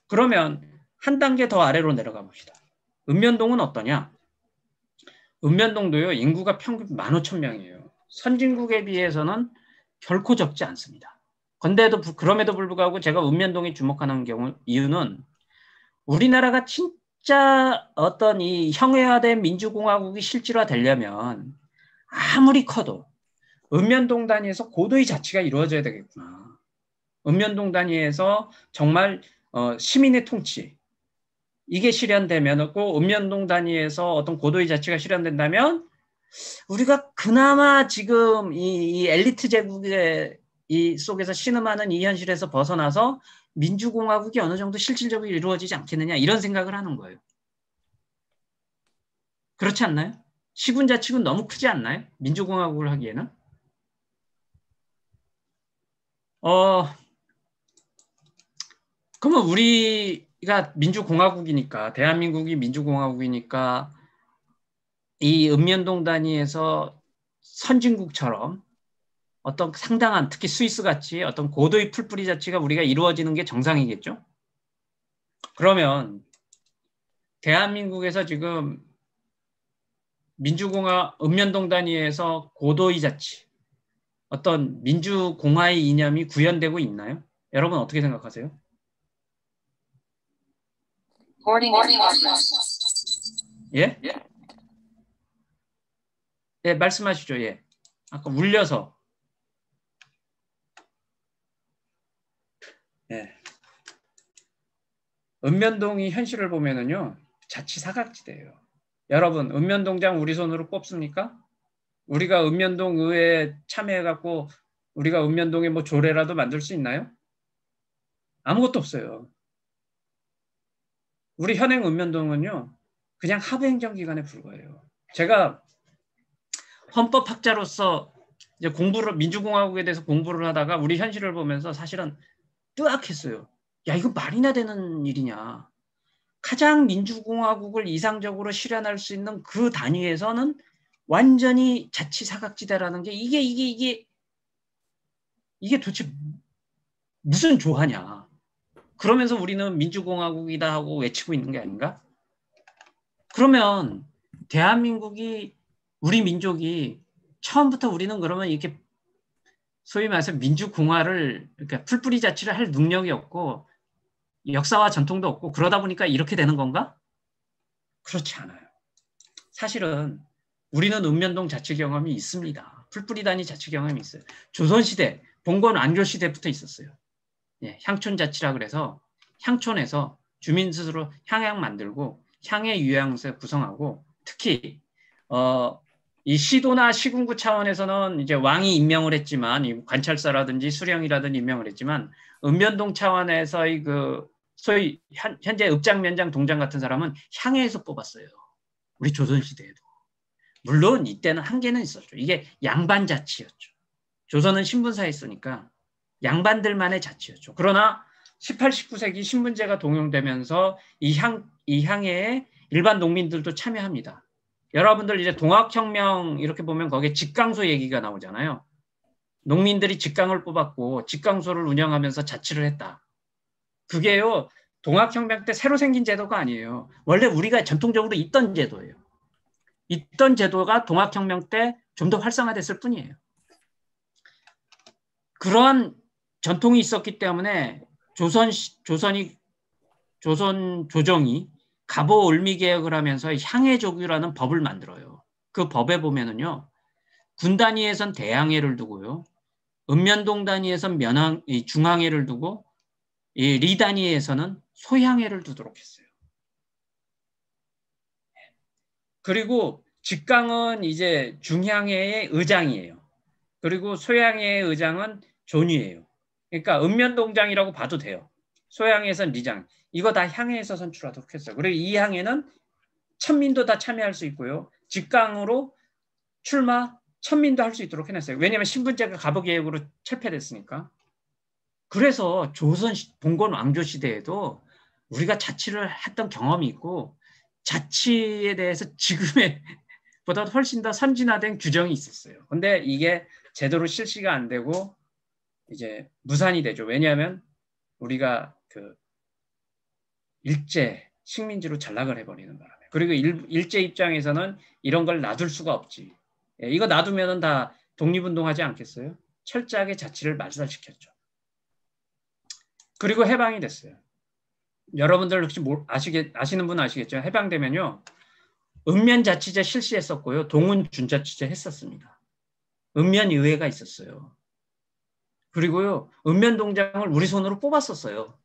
그러면 한 단계 더 아래로 내려가 봅시다. 읍면동은 어떠냐? 읍면동도요, 인구가 평균 15,000명이에요. 선진국에 비해서는 결코 적지 않습니다. 그럼에도 불구하고 제가 읍면동에 주목하는 이유는 우리나라가 진짜 어떤 이 형해화된 민주공화국이 실질화되려면 아무리 커도 읍면동 단위에서 고도의 자치가 이루어져야 되겠구나. 읍면동 단위에서 정말 시민의 통치, 이게 실현되면, 읍면동 단위에서 어떤 고도의 자치가 실현된다면 우리가 그나마 지금 이 엘리트 제국의 속에서 신음하는 이 현실에서 벗어나서 민주공화국이 어느 정도 실질적으로 이루어지지 않겠느냐, 이런 생각을 하는 거예요. 그렇지 않나요? 시군자치군 너무 크지 않나요? 민주공화국을 하기에는? 그러면 우리가 민주공화국이니까, 대한민국이 민주공화국이니까 이 읍면동 단위에서 선진국처럼 어떤 상당한, 특히 스위스같이 어떤 고도의 풀뿌리 자치가 우리가 이루어지는 게 정상이겠죠? 그러면 대한민국에서 지금 읍면동 단위에서 고도의 자치, 어떤 민주공화의 이념이 구현되고 있나요? 여러분 어떻게 생각하세요? 예? 예, 말씀하시죠. 예. 아까 울려서. 예. 읍면동이 현실을 보면은요, 자치 사각지대예요. 여러분, 읍면동장 우리 손으로 뽑습니까? 우리가 읍면동 의회에 참여해갖고 우리가 읍면동에 뭐 조례라도 만들 수 있나요? 아무것도 없어요. 우리 현행 읍면동은요, 그냥 하부행정기관에 불과해요. 제가 헌법학자로서 이제 민주공화국에 대해서 공부를 하다가 우리 현실을 보면서 사실은 뜨악했어요. 야, 이거 말이나 되는 일이냐. 가장 민주공화국을 이상적으로 실현할 수 있는 그 단위에서는 완전히 자치 사각지대라는 게 이게 도대체 무슨 조화냐. 그러면서 우리는 민주공화국이다 하고 외치고 있는 게 아닌가? 그러면 대한민국이, 우리 민족이 처음부터 우리는 그러면 이렇게 소위 말해서 민주공화를, 그러니까 풀뿌리 자치를 할 능력이 없고 역사와 전통도 없고 그러다 보니까 이렇게 되는 건가? 그렇지 않아요. 사실은 우리는 읍면동 자치 경험이 있습니다. 풀뿌리 단위 자치 경험이 있어요. 조선시대, 봉건 안교시대부터 있었어요. 예, 향촌 자치라 그래서 향촌에서 주민 스스로 향약 만들고 향의 유양세 구성하고, 특히 이 시도나 시군구 차원에서는 이제 왕이 임명을 했지만, 이 관찰사라든지 수령이라든지 임명을 했지만, 읍면동 차원에서의 그 소위 현재 읍장, 면장, 동장 같은 사람은 향해에서 뽑았어요. 우리 조선시대에도. 물론 이때는 한계는 있었죠. 이게 양반 자치였죠. 조선은 신분사에 있으니까 양반들만의 자치였죠. 그러나 18, 19세기 신분제가 동용되면서 이 향해에 일반 농민들도 참여합니다. 여러분들 이제 동학혁명 이렇게 보면 거기에 직강소 얘기가 나오잖아요. 농민들이 직강을 뽑았고 직강소를 운영하면서 자치를 했다. 그게요, 동학혁명 때 새로 생긴 제도가 아니에요. 원래 우리가 전통적으로 있던 제도예요. 있던 제도가 동학혁명 때 좀 더 활성화됐을 뿐이에요. 그러한 전통이 있었기 때문에 조선 조정이 갑오 을미 개혁을 하면서 향해조규라는 법을 만들어요. 그 법에 보면은요, 군 단위에선 대항해를 두고요, 읍면동 단위에선 중항해를 두고, 이 리 단위에서는 소향해를 두도록 했어요. 그리고 직강은 이제 중향해의 의장이에요. 그리고 소향해의 의장은 존위예요. 그러니까 읍면동장이라고 봐도 돼요. 소향해에선 리장. 이거 다 향해에서 선출하도록 했어요. 그리고 이 향해는 천민도 다 참여할 수 있고요. 직강으로 출마 천민도 할 수 있도록 해놨어요. 왜냐하면 신분제가 갑오개혁으로 철폐됐으니까. 그래서 조선 봉건 왕조 시대에도 우리가 자치를 했던 경험이 있고 자치에 대해서 지금의 보다 훨씬 더 선진화된 규정이 있었어요. 근데 이게 제대로 실시가 안 되고 이제 무산이 되죠. 왜냐하면 우리가 그 일제 식민지로 전락을 해버리는 바람에. 그리고 일제 입장에서는 이런 걸 놔둘 수가 없지. 이거 놔두면은 다 독립운동하지 않겠어요? 철저하게 자치를 말살시켰죠. 그리고 해방이 됐어요. 여러분들 혹시 아시는 분은 아시겠죠? 해방되면요, 읍면자치제 실시했었고요, 동훈준자치제 했었습니다. 읍면의회가 있었어요. 그리고요, 읍면동장을 우리 손으로 뽑았었어요.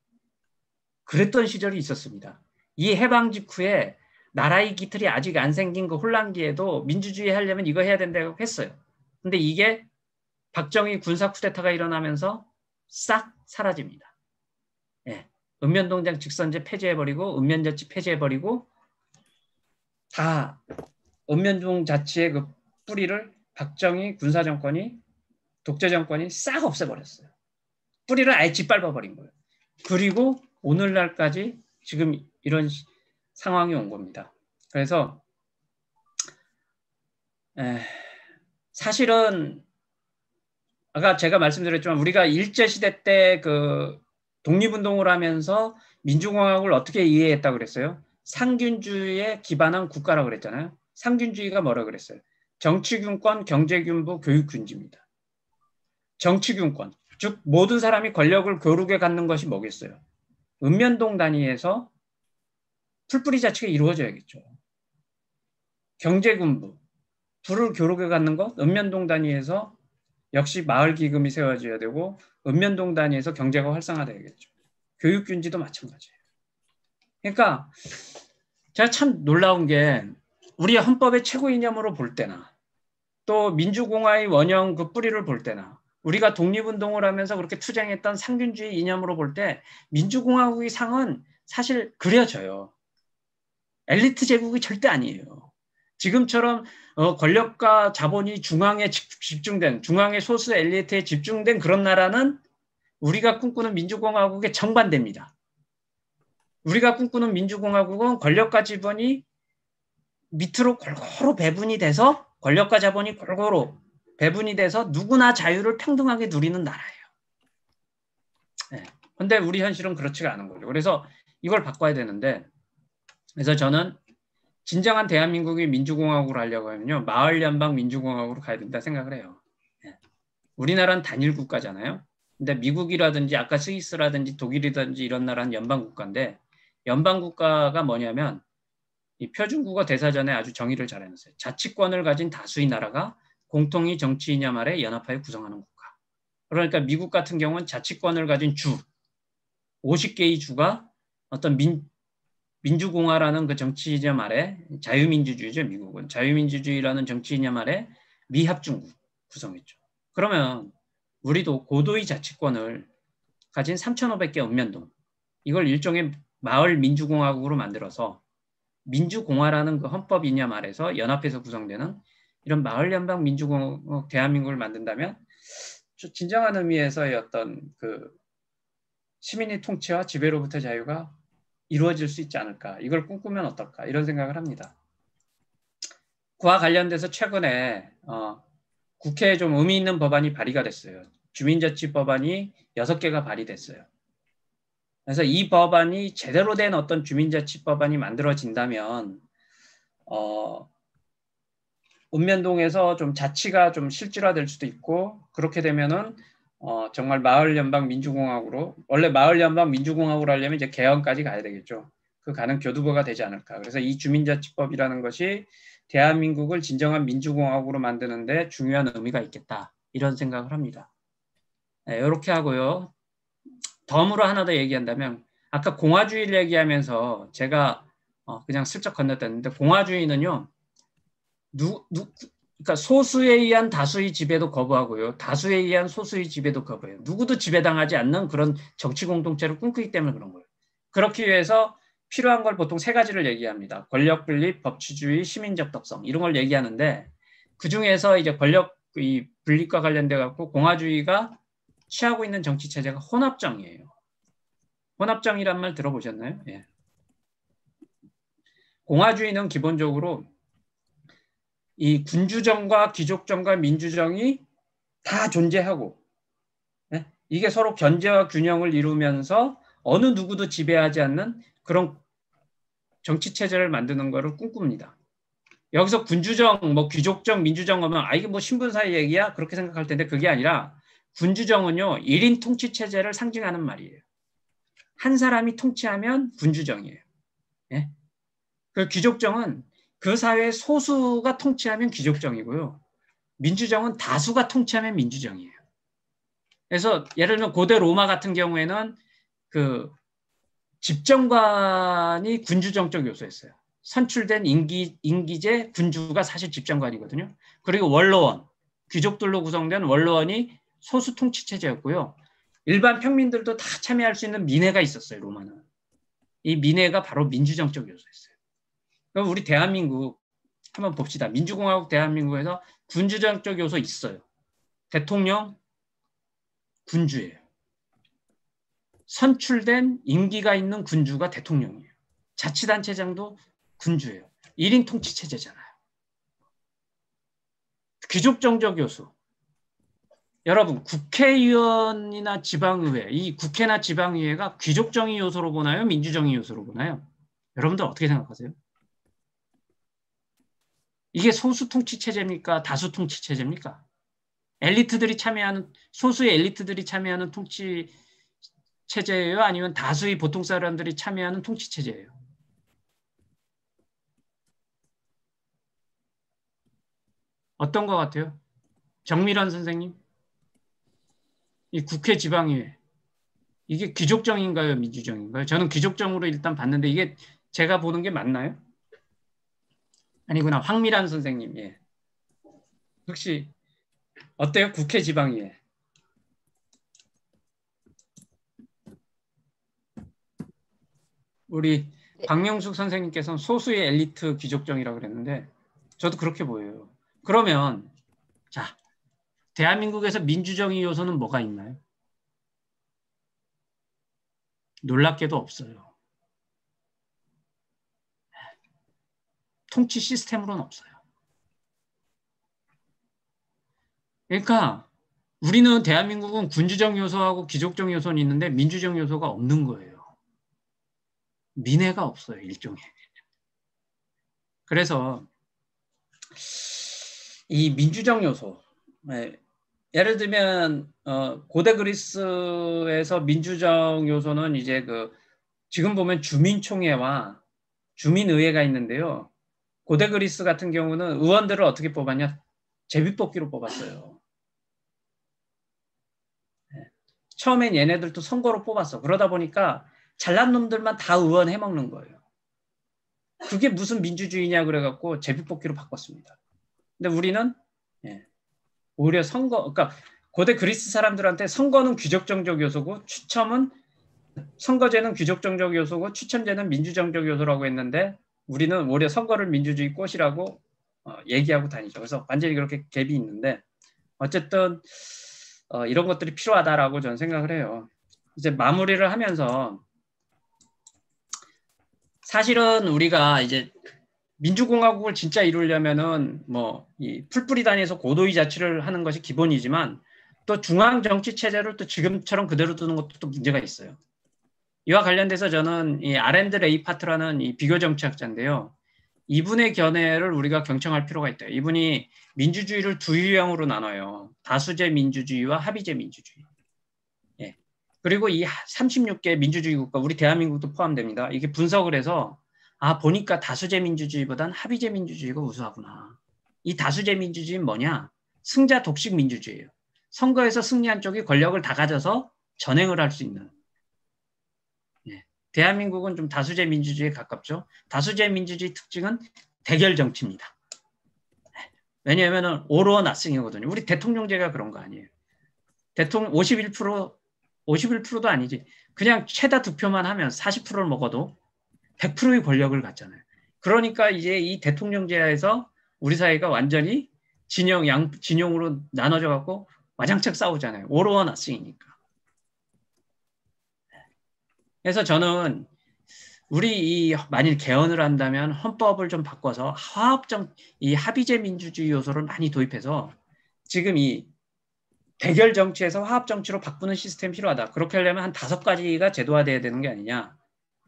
그랬던 시절이 있었습니다. 이 해방 직후에 나라의 기틀이 아직 안 생긴 그 혼란기에도 민주주의 하려면 이거 해야 된다고 했어요. 근데 이게 박정희 군사 쿠데타가 일어나면서 싹 사라집니다. 예. 읍면동장 직선제 폐지해버리고 읍면자치 폐지해버리고 다 읍면동 자치의 그 뿌리를 박정희 군사정권이 독재정권이 싹 없애버렸어요. 뿌리를 아예 짓밟아버린 거예요. 그리고 오늘날까지 지금 이런 상황이 온 겁니다. 그래서 사실은 아까 제가 말씀드렸지만 우리가 일제시대 때 그 독립운동을 하면서 민주공화국을 어떻게 이해했다고 그랬어요? 상균주의에 기반한 국가라고 그랬잖아요. 상균주의가 뭐라고 그랬어요? 정치균권, 경제균부, 교육균지입니다. 정치균권, 즉 모든 사람이 권력을 교룩에 갖는 것이 뭐겠어요? 읍면동 단위에서 풀뿌리 자치가 이루어져야겠죠. 경제군부, 부를 교룩에 갖는 것, 읍면동 단위에서 역시 마을 기금이 세워져야 되고 읍면동 단위에서 경제가 활성화돼야겠죠. 교육균지도 마찬가지예요. 그러니까 제가 참 놀라운 게 우리 헌법의 최고 이념으로 볼 때나 또 민주공화의 원형 그 뿌리를 볼 때나 우리가 독립운동을 하면서 그렇게 투쟁했던 상균주의 이념으로 볼 때 민주공화국의 상은 사실 그려져요. 엘리트 제국이 절대 아니에요. 지금처럼 권력과 자본이 중앙에 집중된, 중앙의 소수 엘리트에 집중된 그런 나라는 우리가 꿈꾸는 민주공화국의 정반대입니다. 우리가 꿈꾸는 민주공화국은 권력과 자본이 밑으로 골고루 배분이 돼서 권력과 자본이 골고루 배분이 돼서 누구나 자유를 평등하게 누리는 나라예요. 그런데 우리 현실은 그렇지가 않은 거죠. 그래서 이걸 바꿔야 되는데, 그래서 저는 진정한 대한민국이 민주공화국으로 하려고 하면요, 마을 연방 민주공화국으로 가야 된다 생각을 해요. 우리나라는 단일 국가잖아요. 근데 미국이라든지 아까 스위스라든지 독일이라든지 이런 나라는 연방 국가인데, 연방 국가가 뭐냐면 이 표준국어 대사전에 아주 정의를 잘 해놨어요. 자치권을 가진 다수의 나라가 공통의 정치 이념 아래 연합하여 구성하는 국가. 그러니까 미국 같은 경우는 자치권을 가진 주, 50개의 주가 어떤 민주공화라는 그 정치 이념 아래, 자유민주주의죠, 미국은. 자유민주주의라는 정치 이념 아래 미합중국 구성했죠. 그러면 우리도 고도의 자치권을 가진 3,500개 읍면동, 이걸 일종의 마을 민주공화국으로 만들어서 민주공화라는 그 헌법 이념 아래서 연합해서 구성되는 이런 마을 연방 민주공화국 대한민국을 만든다면 진정한 의미에서의 어떤 그 시민의 통치와 지배로부터 자유가 이루어질 수 있지 않을까. 이걸 꿈꾸면 어떨까. 이런 생각을 합니다. 그와 관련돼서 최근에 국회에 좀 의미 있는 법안이 발의가 됐어요. 주민자치법안이 6개가 발의됐어요. 그래서 이 법안이 제대로 된 어떤 주민자치법안이 만들어진다면 읍면동에서 좀 자치가 좀 실질화될 수도 있고, 그렇게 되면은 정말 마을연방민주공화국으로, 원래 마을연방민주공화국으로 하려면 이제 개헌까지 가야 되겠죠. 그 가는 교두보가 되지 않을까. 그래서 이 주민자치법이라는 것이 대한민국을 진정한 민주공화국으로 만드는데 중요한 의미가 있겠다. 이런 생각을 합니다. 네, 이렇게 하고요. 덤으로 하나 더 얘기한다면, 아까 공화주의를 얘기하면서 제가 그냥 슬쩍 건너뛰었는데, 공화주의는요, 그러니까 소수에 의한 다수의 지배도 거부하고요, 다수에 의한 소수의 지배도 거부해요. 누구도 지배당하지 않는 그런 정치 공동체를 꿈꾸기 때문에 그런 거예요. 그렇기 위해서 필요한 걸 보통 3가지를 얘기합니다. 권력 분립, 법치주의, 시민적 특성, 이런 걸 얘기하는데, 그 중에서 이제 권력 분립과 관련돼 갖고 공화주의가 취하고 있는 정치 체제가 혼합정이에요. 혼합정이란 말 들어보셨나요? 예. 공화주의는 기본적으로 이 군주정과 귀족정과 민주정이 다 존재하고, 예? 이게 서로 견제와 균형을 이루면서 어느 누구도 지배하지 않는 그런 정치 체제를 만드는 것을 꿈꿉니다. 여기서 군주정, 뭐 귀족정, 민주정 하면 이게 뭐 신분사의 얘기야? 그렇게 생각할 텐데 그게 아니라, 군주정은요 1인 통치 체제를 상징하는 말이에요. 한 사람이 통치하면 군주정이에요. 예? 그 귀족정은 그 사회의 소수가 통치하면 귀족정이고요. 민주정은 다수가 통치하면 민주정이에요. 그래서 예를 들면 고대 로마 같은 경우에는 그 집정관이 군주정적 요소였어요. 선출된 임기제 군주가 사실 집정관이거든요. 그리고 원로원, 귀족들로 구성된 원로원이 소수 통치 체제였고요. 일반 평민들도 다 참여할 수 있는 민회가 있었어요, 로마는. 이 민회가 바로 민주정적 요소였어요. 그럼 우리 대한민국 한번 봅시다. 민주공화국 대한민국에서 군주정적 요소 있어요. 대통령 군주예요. 선출된 임기가 있는 군주가 대통령이에요. 자치단체장도 군주예요. 1인 통치 체제잖아요. 귀족정적 요소. 여러분, 국회의원이나 지방의회, 이 국회나 지방의회가 귀족정의 요소로 보나요? 민주정의 요소로 보나요? 여러분들 어떻게 생각하세요? 이게 소수 통치 체제입니까? 다수 통치 체제입니까? 엘리트들이 참여하는, 소수의 엘리트들이 참여하는 통치 체제예요? 아니면 다수의 보통 사람들이 참여하는 통치 체제예요? 어떤 것 같아요? 정밀환 선생님? 이 국회 지방의회, 이게 귀족정인가요? 민주정인가요? 저는 귀족정으로 일단 봤는데 이게 제가 보는 게 맞나요? 아니구나. 황밀환 선생님. 예. 혹시 어때요? 국회 지방의회. 우리 박명숙 선생님께서는 소수의 엘리트 귀족정이라고 그랬는데 저도 그렇게 보여요. 그러면 자, 대한민국에서 민주정의 요소는 뭐가 있나요? 놀랍게도 없어요. 통치 시스템으로는 없어요. 그러니까 우리는 대한민국은 군주정 요소하고 귀족정 요소는 있는데 민주정 요소가 없는 거예요. 민회가 없어요, 일종의. 그래서 이 민주정 요소, 예를 들면 고대 그리스에서 민주정 요소는 이제 지금 보면 주민총회와 주민의회가 있는데요. 고대 그리스 같은 경우는 의원들을 어떻게 뽑았냐? 제비뽑기로 뽑았어요. 처음엔 얘네들도 선거로 뽑았어. 그러다 보니까 잘난 놈들만 다 의원 해먹는 거예요. 그게 무슨 민주주의냐 그래갖고 제비뽑기로 바꿨습니다. 근데 우리는 오히려 선거, 그러니까 고대 그리스 사람들한테 선거는 귀족정적 요소고 선거제는 귀족정적 요소고 추첨제는 민주정적 요소라고 했는데 우리는 오히려 선거를 민주주의 꽃이라고 얘기하고 다니죠. 그래서 완전히 그렇게 갭이 있는데 어쨌든 이런 것들이 필요하다라고 저는 생각을 해요. 이제 마무리를 하면서 사실은 우리가 이제 민주공화국을 진짜 이루려면은 뭐 이 풀뿌리 단위에서 고도의 자치를 하는 것이 기본이지만 또 중앙 정치 체제를 또 지금처럼 그대로 두는 것도 또 문제가 있어요. 이와 관련돼서 저는 이 아랜드 레이파트라는 이 비교 정치학자인데요. 이분의 견해를 우리가 경청할 필요가 있다. 이분이 민주주의를 두 유형으로 나눠요. 다수제 민주주의와 합의제 민주주의. 예. 그리고 이 36개 민주주의 국가, 우리 대한민국도 포함됩니다. 이게 분석을 해서 아, 보니까 다수제 민주주의보단 합의제 민주주의가 우수하구나. 이 다수제 민주주의는 뭐냐? 승자 독식 민주주의예요. 선거에서 승리한 쪽이 권력을 다 가져서 전행을 할 수 있는. 예. 대한민국은 좀 다수제 민주주의에 가깝죠. 다수제 민주주의 특징은 대결 정치입니다. 왜냐하면 all or nothing이거든요. 우리 대통령제가 그런 거 아니에요. 대통령 51%도 아니지. 그냥 최다 득표만 하면 40%를 먹어도 100%의 권력을 갖잖아요. 그러니까 이제 이 대통령제에서 우리 사회가 완전히 진영으로 나눠져 갖고 와장창 싸우잖아요. all or nothing이니까. 그래서 저는 우리 만일 개헌을 한다면 헌법을 좀 바꿔서 이 합의제 민주주의 요소를 많이 도입해서 지금 이 대결 정치에서 화합 정치로 바꾸는 시스템이 필요하다. 그렇게 하려면 한 5가지가 제도화돼야 되는 게 아니냐.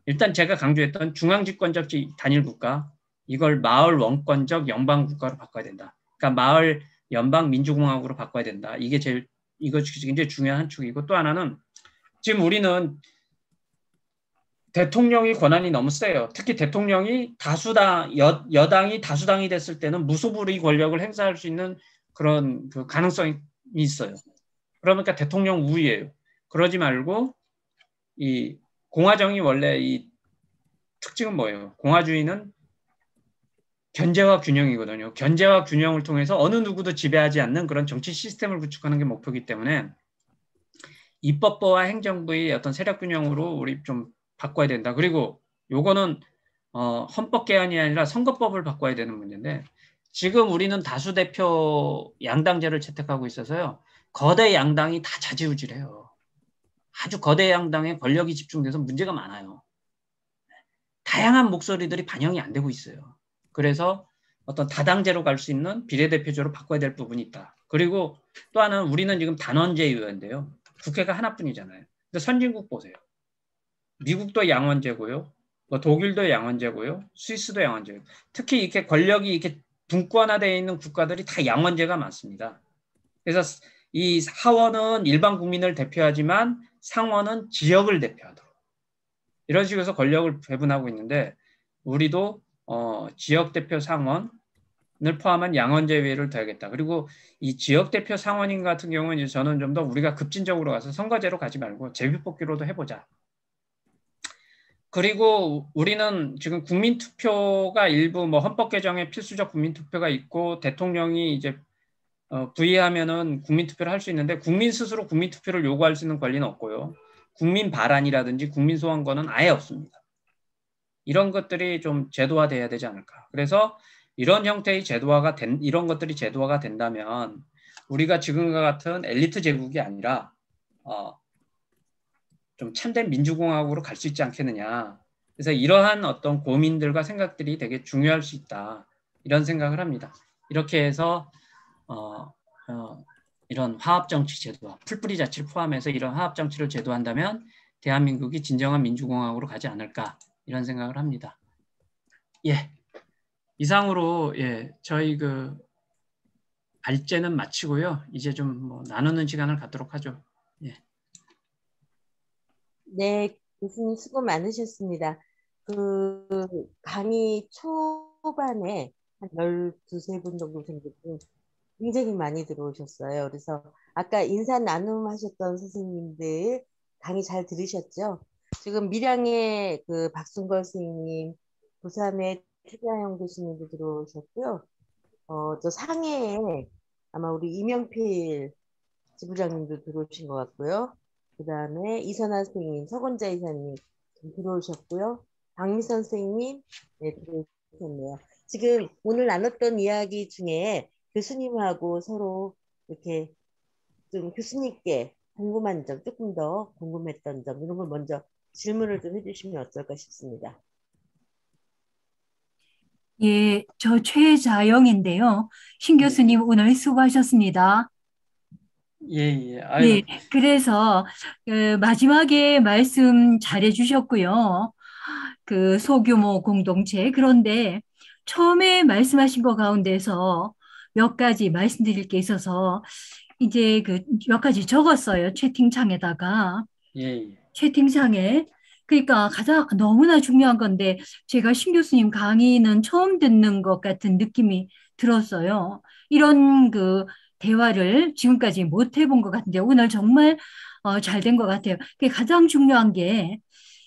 일단 제가 강조했던 중앙집권적 단일 국가, 이걸 마을 원권적 연방 국가로 바꿔야 된다. 그러니까 마을 연방 민주공화국으로 바꿔야 된다. 이거 굉장히 중요한 한 축이고, 또 하나는 지금 우리는 대통령이 권한이 너무 세요. 특히 대통령이 여당이 다수당이 됐을 때는 무소불위 권력을 행사할 수 있는 그런 그 가능성이 있어요. 그러니까 대통령 우위예요. 그러지 말고 이 공화정이 원래 이 특징은 뭐예요? 공화주의는 견제와 균형이거든요. 견제와 균형을 통해서 어느 누구도 지배하지 않는 그런 정치 시스템을 구축하는 게 목표이기 때문에 입법부와 행정부의 어떤 세력 균형으로 우리 좀 바꿔야 된다. 그리고 요거는 헌법 개헌이 아니라 선거법을 바꿔야 되는 문제인데 지금 우리는 다수대표 양당제를 채택하고 있어서요. 거대 양당이 다 좌지우지해요. 아주 거대 양당에 권력이 집중돼서 문제가 많아요. 다양한 목소리들이 반영이 안 되고 있어요. 그래서 어떤 다당제로 갈 수 있는 비례대표제로 바꿔야 될 부분이 있다. 그리고 또 하나는 우리는 지금 단원제 의회인데요. 국회가 하나뿐이잖아요. 근데 선진국 보세요. 미국도 양원제고요. 뭐 독일도 양원제고요. 스위스도 양원제고요. 특히 이렇게 권력이 이렇게 분권화되어 있는 국가들이 다 양원제가 많습니다. 그래서 이 하원은 일반 국민을 대표하지만 상원은 지역을 대표하도록 이런 식으로 해서 권력을 배분하고 있는데 우리도 지역대표 상원을 포함한 양원제회를 둬야겠다. 그리고 이 지역대표 상원인 같은 경우는 저는 좀 더 우리가 급진적으로 가서 선거제로 가지 말고 제비뽑기로도 해보자. 그리고 우리는 지금 국민투표가 일부 뭐 헌법 개정에 필수적 국민투표가 있고 대통령이 이제 부의하면은 국민투표를 할 수 있는데 국민 스스로 국민투표를 요구할 수 있는 권리는 없고요. 국민 발안이라든지 국민 소환권은 아예 없습니다. 이런 것들이 좀 제도화돼야 되지 않을까. 그래서 이런 형태의 이런 것들이 제도화가 된다면 우리가 지금과 같은 엘리트 제국이 아니라 좀 참된 민주공화국으로 갈 수 있지 않겠느냐. 그래서 이러한 어떤 고민들과 생각들이 되게 중요할 수 있다. 이런 생각을 합니다. 이렇게 해서 이런 화합정치 제도화, 풀뿌리 자치를 포함해서 이런 화합정치를 제도한다면 대한민국이 진정한 민주공화국으로 가지 않을까 이런 생각을 합니다. 예, 이상으로 저희 그 발제는 마치고요. 이제 좀 뭐 나누는 시간을 갖도록 하죠. 예. 네, 교수님 수고 많으셨습니다. 그 강의 초반에 한 12분 정도 되는데 굉장히 많이 들어오셨어요. 그래서 아까 인사 나눔 하셨던 선생님들 강의 잘 들으셨죠? 지금 밀양의 그 박순걸 선생님, 부산의 최자영 교수님도 들어오셨고요. 저 상해에 아마 우리 이명필 지부장님도 들어오신 것 같고요. 그 다음에 이선아 선생님, 서건자 이사님 들어오셨고요. 박미선 선생님 네, 들어오셨네요. 지금 오늘 나눴던 이야기 중에 교수님하고 서로 이렇게 좀 교수님께 궁금한 점, 조금 더 궁금했던 점 이런 걸 먼저 질문을 좀 해주시면 어떨까 싶습니다. 예, 저 최자영인데요. 신 교수님 오늘 수고하셨습니다. 예. 아유, 예, 그래서 마지막에 말씀 잘해 주셨고요. 그 소규모 공동체. 그런데 처음에 말씀하신 것 가운데서 몇 가지 말씀드릴 게 있어서 이제 그 몇 가지 적었어요. 채팅창에다가. 예. 채팅창에. 그러니까 가장 너무나 중요한 건데 제가 신 교수님 강의는 처음 듣는 것 같은 느낌이 들었어요. 이런 그 대화를 지금까지 못 해본 것 같은데 오늘 정말 잘 된 것 같아요. 그게 가장 중요한 게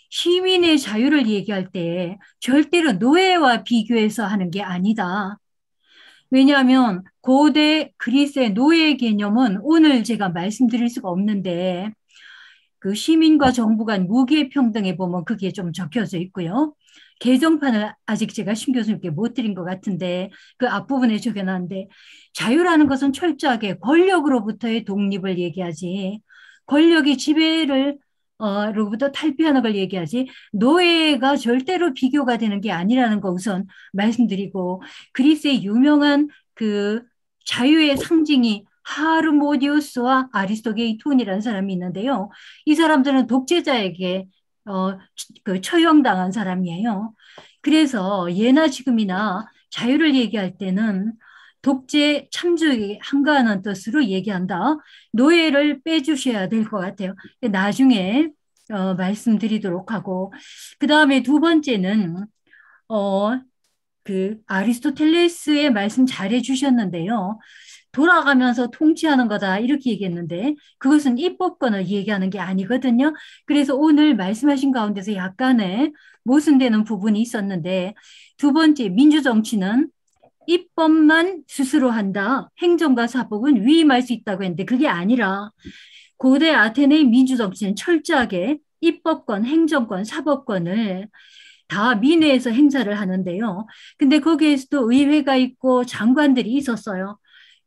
시민의 자유를 얘기할 때 절대로 노예와 비교해서 하는 게 아니다. 왜냐하면 고대 그리스의 노예 개념은 오늘 제가 말씀드릴 수가 없는데 그 시민과 정부 간 무기의 평등에 보면 그게 좀 적혀져 있고요. 개정판을 아직 제가 신 교수님께 못 드린 것 같은데 그 앞부분에 적여놨는데 자유라는 것은 철저하게 권력으로부터의 독립을 얘기하지 권력이 지배를 로부터 탈피하는 걸 얘기하지 노예가 절대로 비교가 되는 게 아니라는 거 우선 말씀드리고 그리스의 유명한 그 자유의 상징이 하르모디우스와 아리스토게이톤이라는 사람이 있는데요. 이 사람들은 독재자에게 그 처형당한 사람이에요. 그래서 예나 지금이나 자유를 얘기할 때는 독재 참주에 한가하는 뜻으로 얘기한다. 노예를 빼주셔야 될 것 같아요. 나중에 말씀드리도록 하고 그 다음에 두 번째는 그 아리스토텔레스의 말씀 잘해 주셨는데요. 돌아가면서 통치하는 거다 이렇게 얘기했는데 그것은 입법권을 얘기하는 게 아니거든요. 그래서 오늘 말씀하신 가운데서 약간의 모순되는 부분이 있었는데 두 번째 민주정치는 입법만 스스로 한다. 행정과 사법은 위임할 수 있다고 했는데 그게 아니라 고대 아테네의 민주정치는 철저하게 입법권, 행정권, 사법권을 다 민회에서 행사를 하는데요. 근데 거기에서도 의회가 있고 장관들이 있었어요.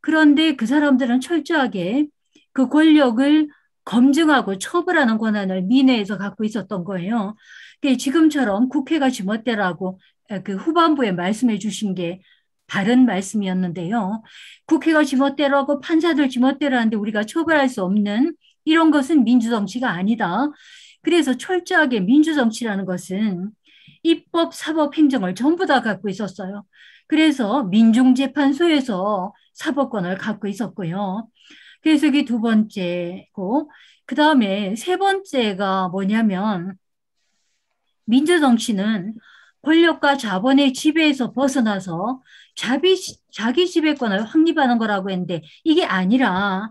그런데 그 사람들은 철저하게 그 권력을 검증하고 처벌하는 권한을 민회에서 갖고 있었던 거예요. 지금처럼 국회가 지멋대로라고 그 후반부에 말씀해 주신 게 다른 말씀이었는데요. 국회가 지멋대로하고 판사들 지멋대로 하는데 우리가 처벌할 수 없는 이런 것은 민주정치가 아니다. 그래서 철저하게 민주정치라는 것은 입법, 사법, 행정을 전부 다 갖고 있었어요. 그래서 민중재판소에서 사법권을 갖고 있었고요. 그래서 이게 두 번째고 그 다음에 세 번째가 뭐냐면 민주정치는 권력과 자본의 지배에서 벗어나서 자기 지배권을 확립하는 거라고 했는데 이게 아니라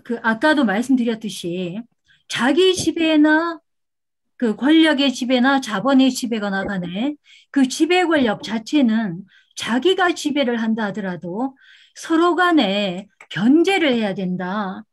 그 아까도 말씀드렸듯이 자기 지배나 그 권력의 지배나 자본의 지배가 나가네. 그 지배 권력 자체는 자기가 지배를 한다 하더라도 서로 간에 견제를 해야 된다.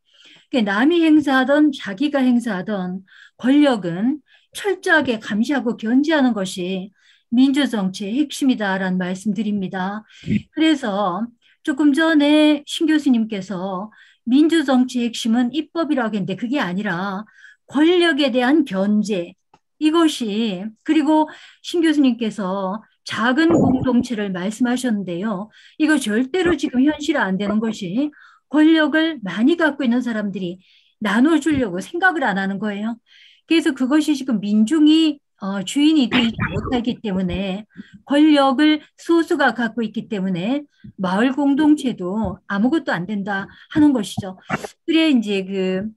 남이 행사하던 자기가 행사하던 권력은 철저하게 감시하고 견제하는 것이 민주정치의 핵심이다라는 말씀드립니다. 그래서 조금 전에 신 교수님께서 민주정치의 핵심은 입법이라고 했는데 그게 아니라 권력에 대한 견제 이것이 그리고 신 교수님께서 작은 공동체를 말씀하셨는데요. 이거 절대로 지금 현실이 안 되는 것이 권력을 많이 갖고 있는 사람들이 나눠주려고 생각을 안 하는 거예요. 그래서 그것이 지금 민중이 주인이 되지 못하기 때문에 권력을 소수가 갖고 있기 때문에 마을 공동체도 아무것도 안 된다 하는 것이죠. 그래 이제 그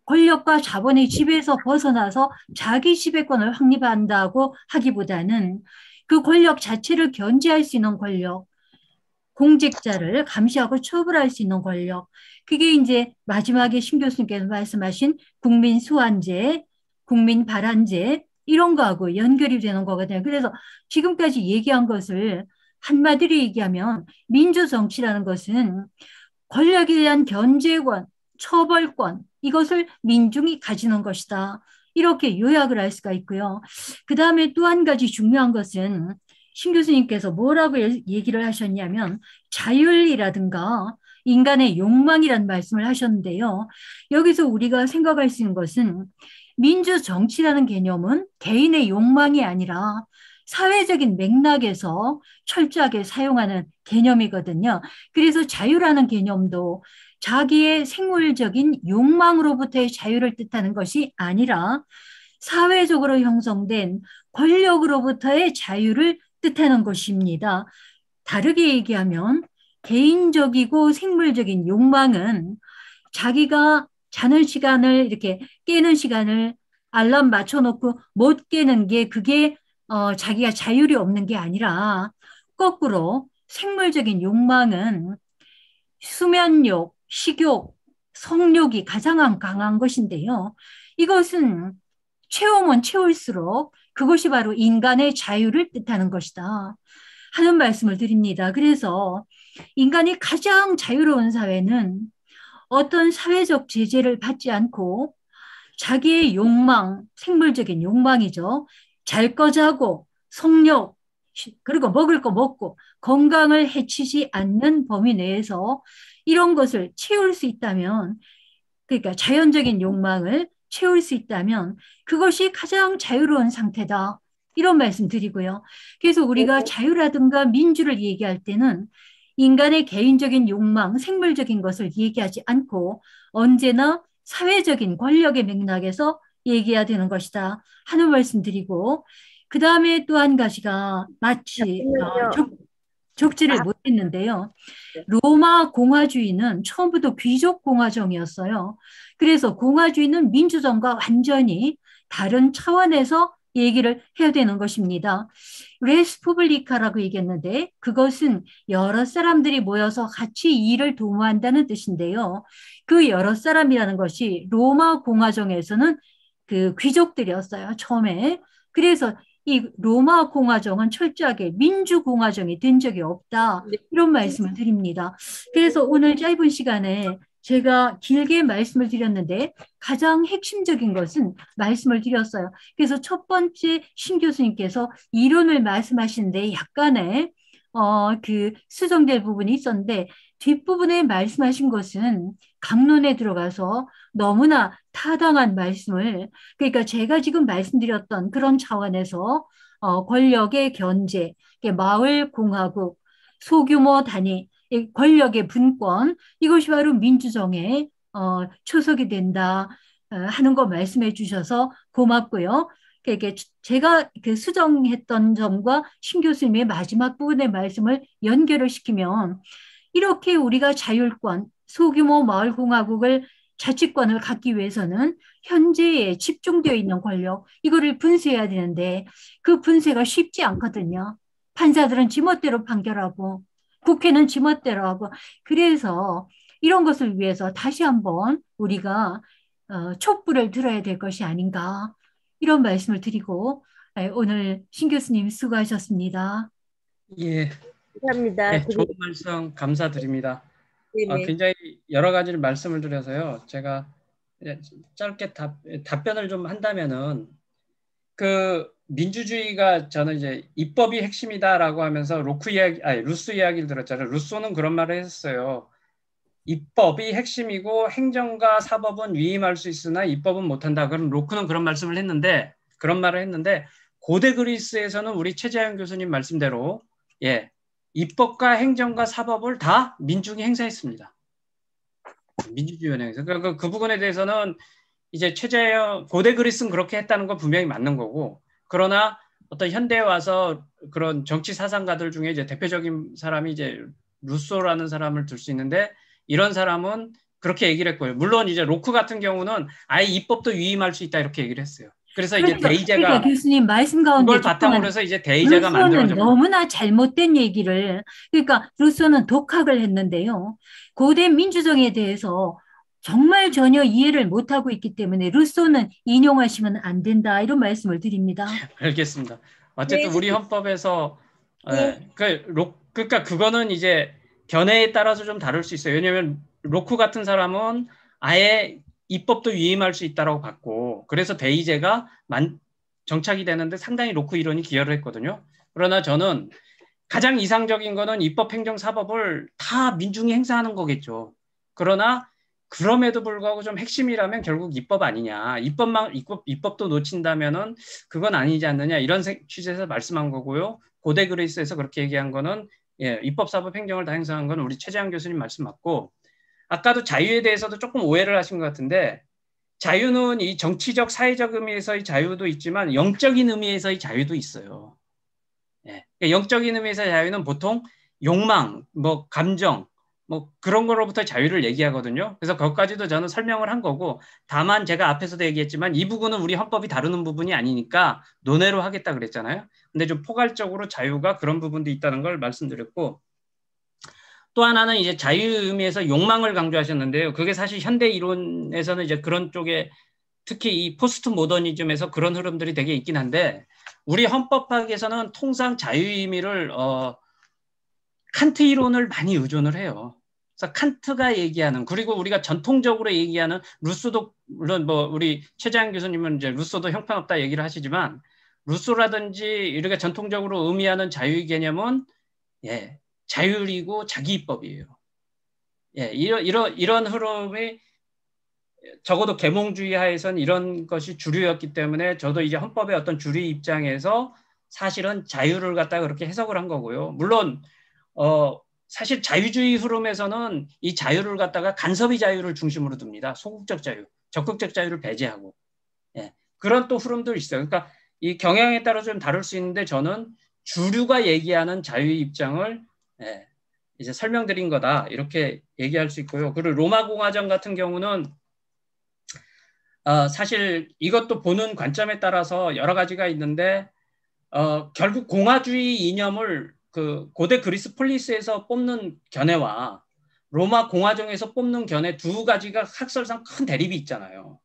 권력과 자본의 지배에서 벗어나서 자기 지배권을 확립한다고 하기보다는 그 권력 자체를 견제할 수 있는 권력, 공직자를 감시하고 처벌할 수 있는 권력, 그게 이제 마지막에 신 교수님께서 말씀하신 국민 수완제, 국민 발안제 이런 거하고 연결이 되는 거거든요. 그래서 지금까지 얘기한 것을 한마디로 얘기하면 민주정치라는 것은 권력에 대한 견제권, 처벌권 이것을 민중이 가지는 것이다. 이렇게 요약을 할 수가 있고요. 그 다음에 또 한 가지 중요한 것은 신 교수님께서 뭐라고 얘기를 하셨냐면 자율이라든가 인간의 욕망이란 말씀을 하셨는데요. 여기서 우리가 생각할 수 있는 것은 민주정치라는 개념은 개인의 욕망이 아니라 사회적인 맥락에서 철저하게 사용하는 개념이거든요. 그래서 자유라는 개념도 자기의 생물적인 욕망으로부터의 자유를 뜻하는 것이 아니라 사회적으로 형성된 권력으로부터의 자유를 뜻하는 것입니다. 다르게 얘기하면 개인적이고 생물적인 욕망은 자기가 자는 시간을 이렇게 깨는 시간을 알람 맞춰놓고 못 깨는 게 그게 자기가 자율이 없는 게 아니라 거꾸로 생물적인 욕망은 수면욕, 식욕, 성욕이 가장 강한 것인데요. 이것은 채우면 채울수록 그것이 바로 인간의 자유를 뜻하는 것이다 하는 말씀을 드립니다. 그래서 인간이 가장 자유로운 사회는 어떤 사회적 제재를 받지 않고 자기의 욕망, 생물적인 욕망이죠. 잘 거 자고 성욕, 그리고 먹을 거 먹고 건강을 해치지 않는 범위 내에서 이런 것을 채울 수 있다면, 그러니까 자연적인 욕망을 채울 수 있다면 그것이 가장 자유로운 상태다. 이런 말씀 드리고요. 그래서 우리가 자유라든가 민주를 얘기할 때는 인간의 개인적인 욕망, 생물적인 것을 얘기하지 않고 언제나 사회적인 권력의 맥락에서 얘기해야 되는 것이다 하는 말씀 드리고, 그 다음에 또 한 가지가 마치 적지를 못했는데요. 로마 공화주의는 처음부터 귀족 공화정이었어요. 그래서 공화주의는 민주정과 완전히 다른 차원에서 얘기를 해야 되는 것입니다. 레스푸블리카라고 얘기했는데 그것은 여러 사람들이 모여서 같이 일을 도모한다는 뜻인데요. 그 여러 사람이라는 것이 로마 공화정에서는 그 귀족들이었어요, 처음에. 그래서 이 로마 공화정은 철저하게 민주공화정이 된 적이 없다. 이런 말씀을 드립니다. 그래서 오늘 짧은 시간에 제가 길게 말씀을 드렸는데 가장 핵심적인 것은 말씀을 드렸어요. 그래서 첫 번째 신 교수님께서 이론을 말씀하시는데 약간의 그 수정될 부분이 있었는데 뒷부분에 말씀하신 것은 강론에 들어가서 너무나 타당한 말씀을, 그러니까 제가 지금 말씀드렸던 그런 차원에서 권력의 견제, 마을 공화국, 소규모 단위, 권력의 분권, 이것이 바로 민주정의 초석이 된다 하는 거 말씀해 주셔서 고맙고요. 그러니까 제가 그 수정했던 점과 신 교수님의 마지막 부분의 말씀을 연결을 시키면 이렇게 우리가 자율권, 소규모 마을공화국을 자치권을 갖기 위해서는 현재에 집중되어 있는 권력, 이거를 분쇄해야 되는데 그 분쇄가 쉽지 않거든요. 판사들은 지멋대로 판결하고 국회는 지멋대로 하고, 그래서 이런 것을 위해서 다시 한번 우리가 촛불을 들어야 될 것이 아닌가, 이런 말씀을 드리고 오늘 신 교수님 수고하셨습니다. 예, 감사합니다. 네, 좋은 말씀 감사드립니다. 굉장히 여러 가지를 말씀을 드려서요. 제가 짧게 답변을 좀 한다면은 그 민주주의가 저는 이제 입법이 핵심이다라고 하면서 루소 이야기를 들었잖아요. 루소는 그런 말을 했어요. 입법이 핵심이고 행정과 사법은 위임할 수 있으나 입법은 못한다. 그럼 로크는 그런 말씀을 했는데, 그런 말을 했는데 고대 그리스에서는 우리 최재형 교수님 말씀대로 입법과 행정과 사법을 다 민중이 행사했습니다. 민주주의원회에서. 그 부분에 대해서는 이제 최재형 고대 그리스는 그렇게 했다는 건 분명히 맞는 거고, 그러나 어떤 현대에 와서 그런 정치 사상가들 중에 이제 대표적인 사람이 이제 루소라는 사람을 들 수 있는데, 이런 사람은 그렇게 얘기를 했고요. 물론 이제 로크 같은 경우는 아예 입법도 위임할 수 있다 이렇게 얘기를 했어요. 그래서 이제 대의제가 교수님 말씀 가운데 그걸 바탕으로 해서 이제 대의제가 만들어졌고, 너무나 잘못된 얘기를, 그러니까 루소는 독학을 했는데요. 고대 민주정에 대해서 정말 전혀 이해를 못하고 있기 때문에 루소는 인용하시면 안 된다, 이런 말씀을 드립니다. 알겠습니다. 어쨌든 우리 헌법에서 그러니까 그거는 이제 견해에 따라서 좀 다를 수 있어요. 왜냐하면 로크 같은 사람은 아예 입법도 위임할 수 있다라고 봤고, 그래서 대의제가 정착이 되는데 상당히 로크 이론이 기여를 했거든요. 그러나 저는 가장 이상적인 거는 입법, 행정, 사법을 다 민중이 행사하는 거겠죠. 그러나 그럼에도 불구하고 좀 핵심이라면 결국 입법 아니냐. 입법도 놓친다면은 그건 아니지 않느냐. 이런 취지에서 말씀한 거고요. 고대 그리스에서 그렇게 얘기한 거는 예, 입법, 사법, 행정을 다 행사한 건 우리 최재한 교수님 말씀 맞고, 아까도 자유에 대해서도 조금 오해를 하신 것 같은데, 자유는 이 정치적, 사회적 의미에서의 자유도 있지만 영적인 의미에서의 자유도 있어요. 예. 영적인 의미에서의 자유는 보통 욕망, 뭐 감정, 뭐 그런 거로부터 자유를 얘기하거든요. 그래서 그것까지도 저는 설명을 한 거고, 다만 제가 앞에서도 얘기했지만 이 부분은 우리 헌법이 다루는 부분이 아니니까 논외로 하겠다 그랬잖아요. 근데 좀 포괄적으로 자유가 그런 부분도 있다는 걸 말씀드렸고, 또 하나는 이제 자유 의미에서 욕망을 강조하셨는데요. 그게 사실 현대 이론에서는 이제 그런 쪽에, 특히 이 포스트 모더니즘에서 그런 흐름들이 되게 있긴 한데, 우리 헌법학에서는 통상 자유의 의미를 칸트 이론을 많이 의존을 해요. 그래서 칸트가 얘기하는, 그리고 우리가 전통적으로 얘기하는 루소도, 물론 뭐 우리 최재한 교수님은 이제 루소도 형편없다 얘기를 하시지만, 루소라든지 우리가 전통적으로 의미하는 자유의 개념은 예, 자율이고 자기입법이에요. 예, 이런 흐름이 적어도 계몽주의 하에선 이런 것이 주류였기 때문에 저도 이제 헌법의 어떤 주류 입장에서 사실은 자유를 갖다가 그렇게 해석을 한 거고요. 물론 사실 자유주의 흐름에서는 이 자유를 갖다가 간섭의 자유를 중심으로 둡니다. 소극적 자유, 적극적 자유를 배제하고. 예, 그런 또 흐름도 있어요. 그러니까 이 경향에 따라 좀 다를 수 있는데, 저는 주류가 얘기하는 자유의 입장을 예, 이제 설명드린 거다 이렇게 얘기할 수 있고요. 그리고 로마 공화정 같은 경우는 사실 이것도 보는 관점에 따라서 여러 가지가 있는데, 결국 공화주의 이념을 그 고대 그리스 폴리스에서 뽑는 견해와 로마 공화정에서 뽑는 견해 두 가지가 학설상 큰 대립이 있잖아요.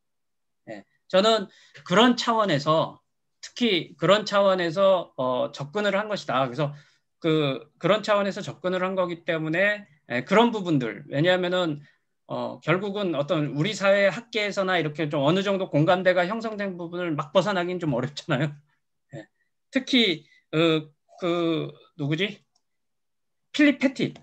예, 저는 그런 차원에서, 특히 그런 차원에서 접근을 한 것이다. 그래서 그런 차원에서 접근을 한 거기 때문에 그런 부분들, 왜냐하면은 결국은 어떤 우리 사회 학계에서나 이렇게 좀 어느 정도 공감대가 형성된 부분을 막 벗어나긴 좀 어렵잖아요. 예. 특히 누구지? 필립 패틱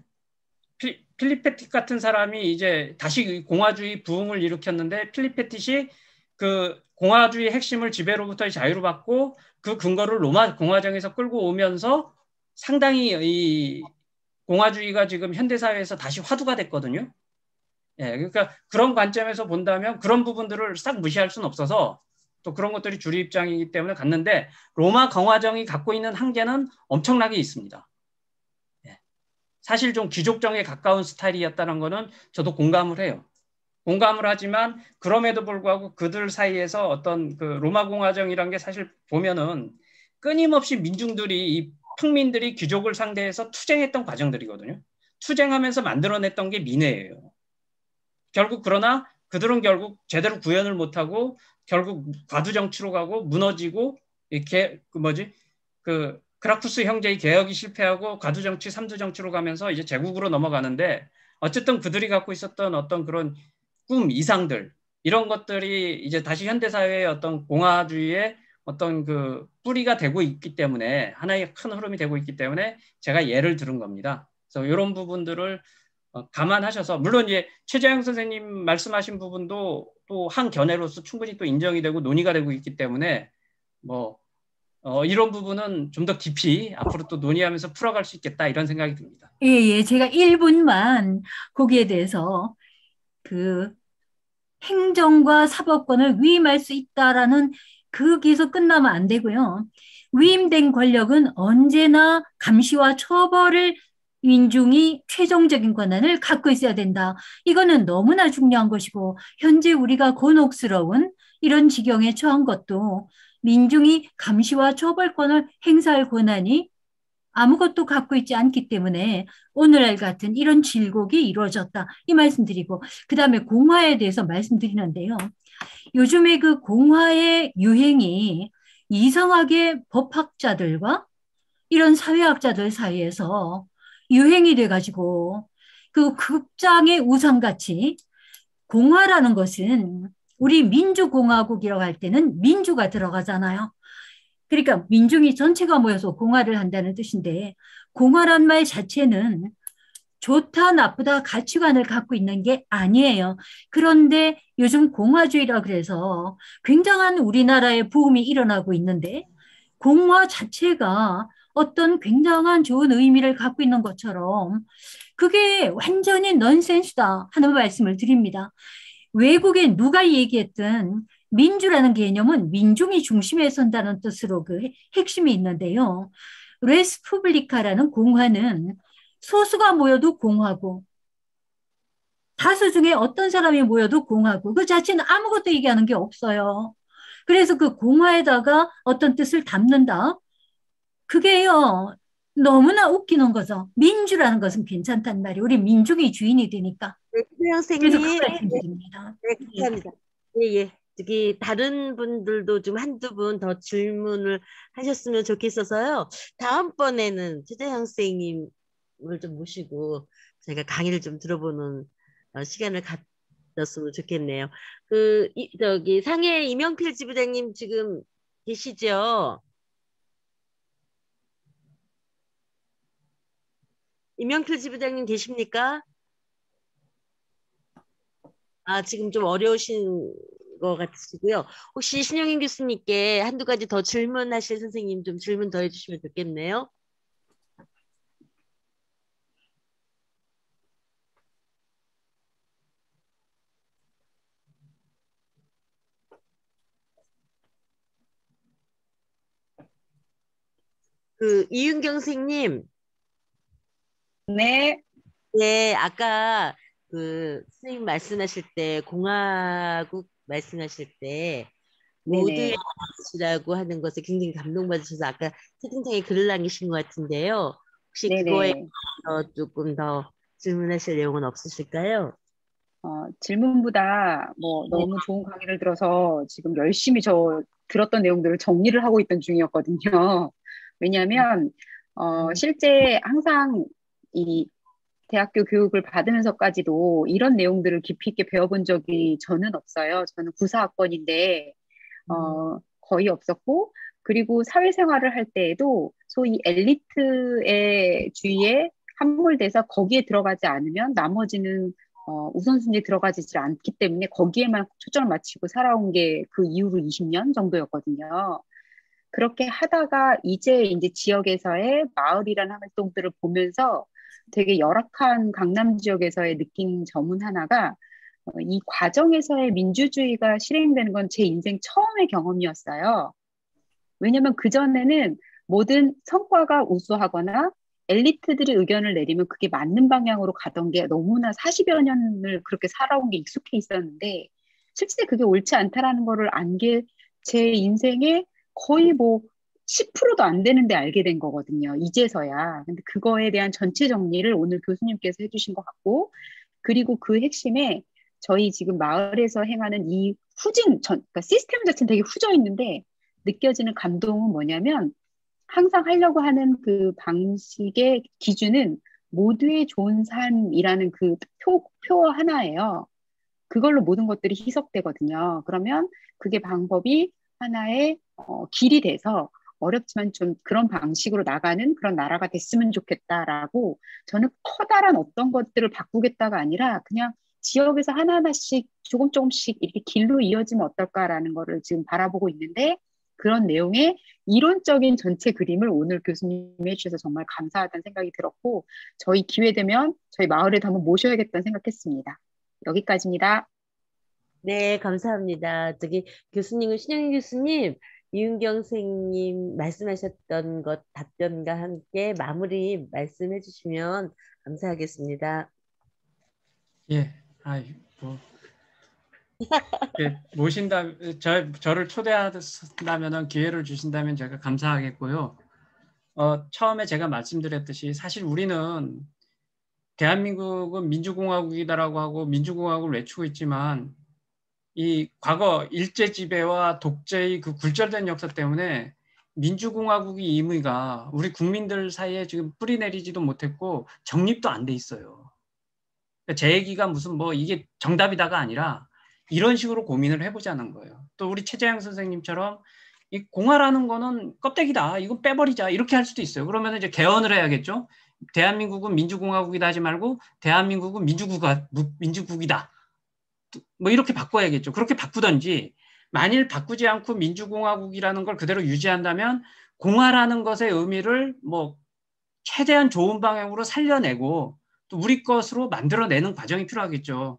같은 사람이 이제 다시 공화주의 부흥을 일으켰는데, 필립 패틱이 그 공화주의 핵심을 지배로부터의 자유를 받고 그 근거를 로마 공화정에서 끌고 오면서 상당히 이 공화주의가 지금 현대사회에서 다시 화두가 됐거든요. 예, 그러니까 그런 관점에서 본다면 그런 부분들을 싹 무시할 수는 없어서, 또 그런 것들이 주류 입장이기 때문에 갔는데, 로마 공화정이 갖고 있는 한계는 엄청나게 있습니다. 예, 사실 좀 귀족정에 가까운 스타일이었다는 거는 저도 공감을 해요. 공감을 하지만 그럼에도 불구하고 그들 사이에서 어떤 그 로마 공화정이란 게 사실 보면은 끊임없이 민중들이, 이 평민들이 귀족을 상대해서 투쟁했던 과정들이거든요. 투쟁하면서 만들어냈던 게 민회예요. 결국 그러나 그들은 결국 제대로 구현을 못하고 결국 과두정치로 가고 무너지고, 이렇게 그라쿠스 형제의 개혁이 실패하고 과두정치, 삼두정치로 가면서 이제 제국으로 넘어가는데, 어쨌든 그들이 갖고 있었던 어떤 그런 꿈, 이상들, 이런 것들이 이제 다시 현대사회의 어떤 공화주의의 어떤 그 뿌리가 되고 있기 때문에, 하나의 큰 흐름이 되고 있기 때문에 제가 예를 들은 겁니다. 그래서 이런 부분들을 감안하셔서, 물론 이제 최재형 선생님 말씀하신 부분도 또 한 견해로서 충분히 또 인정이 되고 논의가 되고 있기 때문에, 뭐 이런 부분은 좀 더 깊이 앞으로 또 논의하면서 풀어갈 수 있겠다, 이런 생각이 듭니다. 예, 제가 1분만 거기에 대해서 그 행정과 사법권을 위임할 수 있다라는 거기서 끝나면 안 되고요. 위임된 권력은 언제나 감시와 처벌을 민중이 최종적인 권한을 갖고 있어야 된다. 이거는 너무나 중요한 것이고, 현재 우리가 곤혹스러운 이런 지경에 처한 것도 민중이 감시와 처벌권을 행사할 권한이 아무것도 갖고 있지 않기 때문에 오늘날 같은 이런 질곡이 이루어졌다. 이 말씀드리고, 그 다음에 공화에 대해서 말씀드리는데요. 요즘에 그 공화의 유행이 이상하게 법학자들과 이런 사회학자들 사이에서 유행이 돼가지고, 그 극장의 우상같이 공화라는 것은 우리 민주공화국이라고 할 때는 민주가 들어가잖아요. 그러니까 민중이 전체가 모여서 공화를 한다는 뜻인데, 공화란 말 자체는 좋다, 나쁘다 가치관을 갖고 있는 게 아니에요. 그런데 요즘 공화주의라 그래서 굉장한 우리나라의 부흥이 일어나고 있는데 공화 자체가 어떤 굉장한 좋은 의미를 갖고 있는 것처럼 그게 완전히 넌센스다 하는 말씀을 드립니다. 외국에 누가 얘기했든 민주라는 개념은 민중이 중심에 선다는 뜻으로 그 핵심이 있는데요. 레스푸블리카라는 공화는 소수가 모여도 공화고 다수 중에 어떤 사람이 모여도 공화고 그 자체는 아무것도 얘기하는 게 없어요. 그래서 그 공화에다가 어떤 뜻을 담는다. 그게요. 너무나 웃기는 거죠. 민주라는 것은 괜찮단 말이에요. 우리 민중이 주인이 되니까. 네, 그래서 선생님. 그 말씀드립니다. 네, 감사합니다. 예, 예. 저기 다른 분들도 좀 한두 분 더 질문을 하셨으면 좋겠어서요. 다음번에는 최재형 선생님을 좀 모시고 저희가 강의를 좀 들어보는 시간을 가졌으면 좋겠네요. 저기 상해 이명필 지부장님 지금 계시죠? 이명필 지부장님 계십니까? 지금 좀 어려우신 것 같으시고요. 혹시 신영인 교수님께 한두 가지 더 질문하실 선생님 좀 질문 더 해주시면 좋겠네요. 이윤경 선생님. 네. 네, 아까 선생님 말씀하실 때 공화국 말씀하실 때 모두의 것이라고 하는 것에 굉장히 감동받으셔서 아까 채팅창에 글을 남기신 것 같은데요. 혹시 그거에 대해서 조금 더 질문하실 내용은 없으실까요? 질문보다 너무 좋은 강의를 들어서 지금 열심히 들었던 내용들을 정리를 하고 있던 중이었거든요. 왜냐하면 실제 항상 이 대학교 교육을 받으면서까지도 이런 내용들을 깊이 있게 배워본 적이 저는 없어요. 저는 구사학번인데 거의 없었고, 그리고 사회생활을 할 때에도 소위 엘리트의 주위에 함몰돼서 거기에 들어가지 않으면 나머지는 우선순위에 들어가지 않기 때문에 거기에만 초점을 맞추고 살아온 게 그 이후로 20년 정도였거든요. 그렇게 하다가 이제 지역에서의 마을이라는 활동들을 보면서 되게 열악한 강남 지역에서의 느낀 점은 하나가 이 과정에서의 민주주의가 실행되는 건 제 인생 처음의 경험이었어요. 왜냐면 그전에는 모든 성과가 우수하거나 엘리트들이 의견을 내리면 그게 맞는 방향으로 가던 게 너무나 40여 년을 그렇게 살아온 게 익숙해 있었는데 실제 그게 옳지 않다라는 거를 안 게 제 인생에 거의 10%도 안 되는데 알게 된 거거든요. 이제서야. 근데 그거에 대한 전체 정리를 오늘 교수님께서 해주신 것 같고, 그리고 그 핵심에 저희 지금 마을에서 행하는 이 그러니까 시스템 자체는 되게 후져 있는데 느껴지는 감동은 뭐냐면 항상 하려고 하는 그 방식의 기준은 모두의 좋은 삶이라는 그 표 하나예요. 그걸로 모든 것들이 희석되거든요. 그러면 그게 방법이 하나의 길이 돼서 어렵지만 좀 그런 방식으로 나가는 그런 나라가 됐으면 좋겠다라고 저는 커다란 어떤 것들을 바꾸겠다가 아니라 그냥 지역에서 하나하나씩 조금씩 이렇게 길로 이어지면 어떨까라는 거를 지금 바라보고 있는데 그런 내용의 이론적인 전체 그림을 오늘 교수님이 해주셔서 정말 감사하다는 생각이 들었고 저희 기회 되면 저희 마을에도 한번 모셔야겠다는 생각했습니다. 여기까지입니다. 네, 감사합니다. 교수님은 신영희 교수님, 이윤경 선생님 말씀하셨던 것 답변과 함께 마무리 말씀해 주시면 감사하겠습니다. 예, 저를 초대한다면 기회를 주신다면 제가 감사하겠고요. 처음에 제가 말씀드렸듯이 사실 우리는 대한민국은 민주공화국이다라고 하고 민주공화국을 외치고 있지만 이 과거 일제 지배와 독재의 그 굴절된 역사 때문에 민주공화국의 의미가 우리 국민들 사이에 지금 뿌리 내리지도 못했고 정립도 안 돼 있어요. 제 얘기가 무슨 이게 정답이다가 아니라 이런 식으로 고민을 해보자는 거예요. 또 우리 최재형 선생님처럼 이 공화라는 거는 껍데기다. 이거 빼버리자. 이렇게 할 수도 있어요. 그러면 이제 개헌을 해야겠죠. 대한민국은 민주공화국이다 하지 말고 대한민국은 민주국이다. 뭐 이렇게 바꿔야겠죠. 그렇게 바꾸든지 만일 바꾸지 않고 민주공화국이라는 걸 그대로 유지한다면 공화라는 것의 의미를 뭐 최대한 좋은 방향으로 살려내고 또 우리 것으로 만들어내는 과정이 필요하겠죠.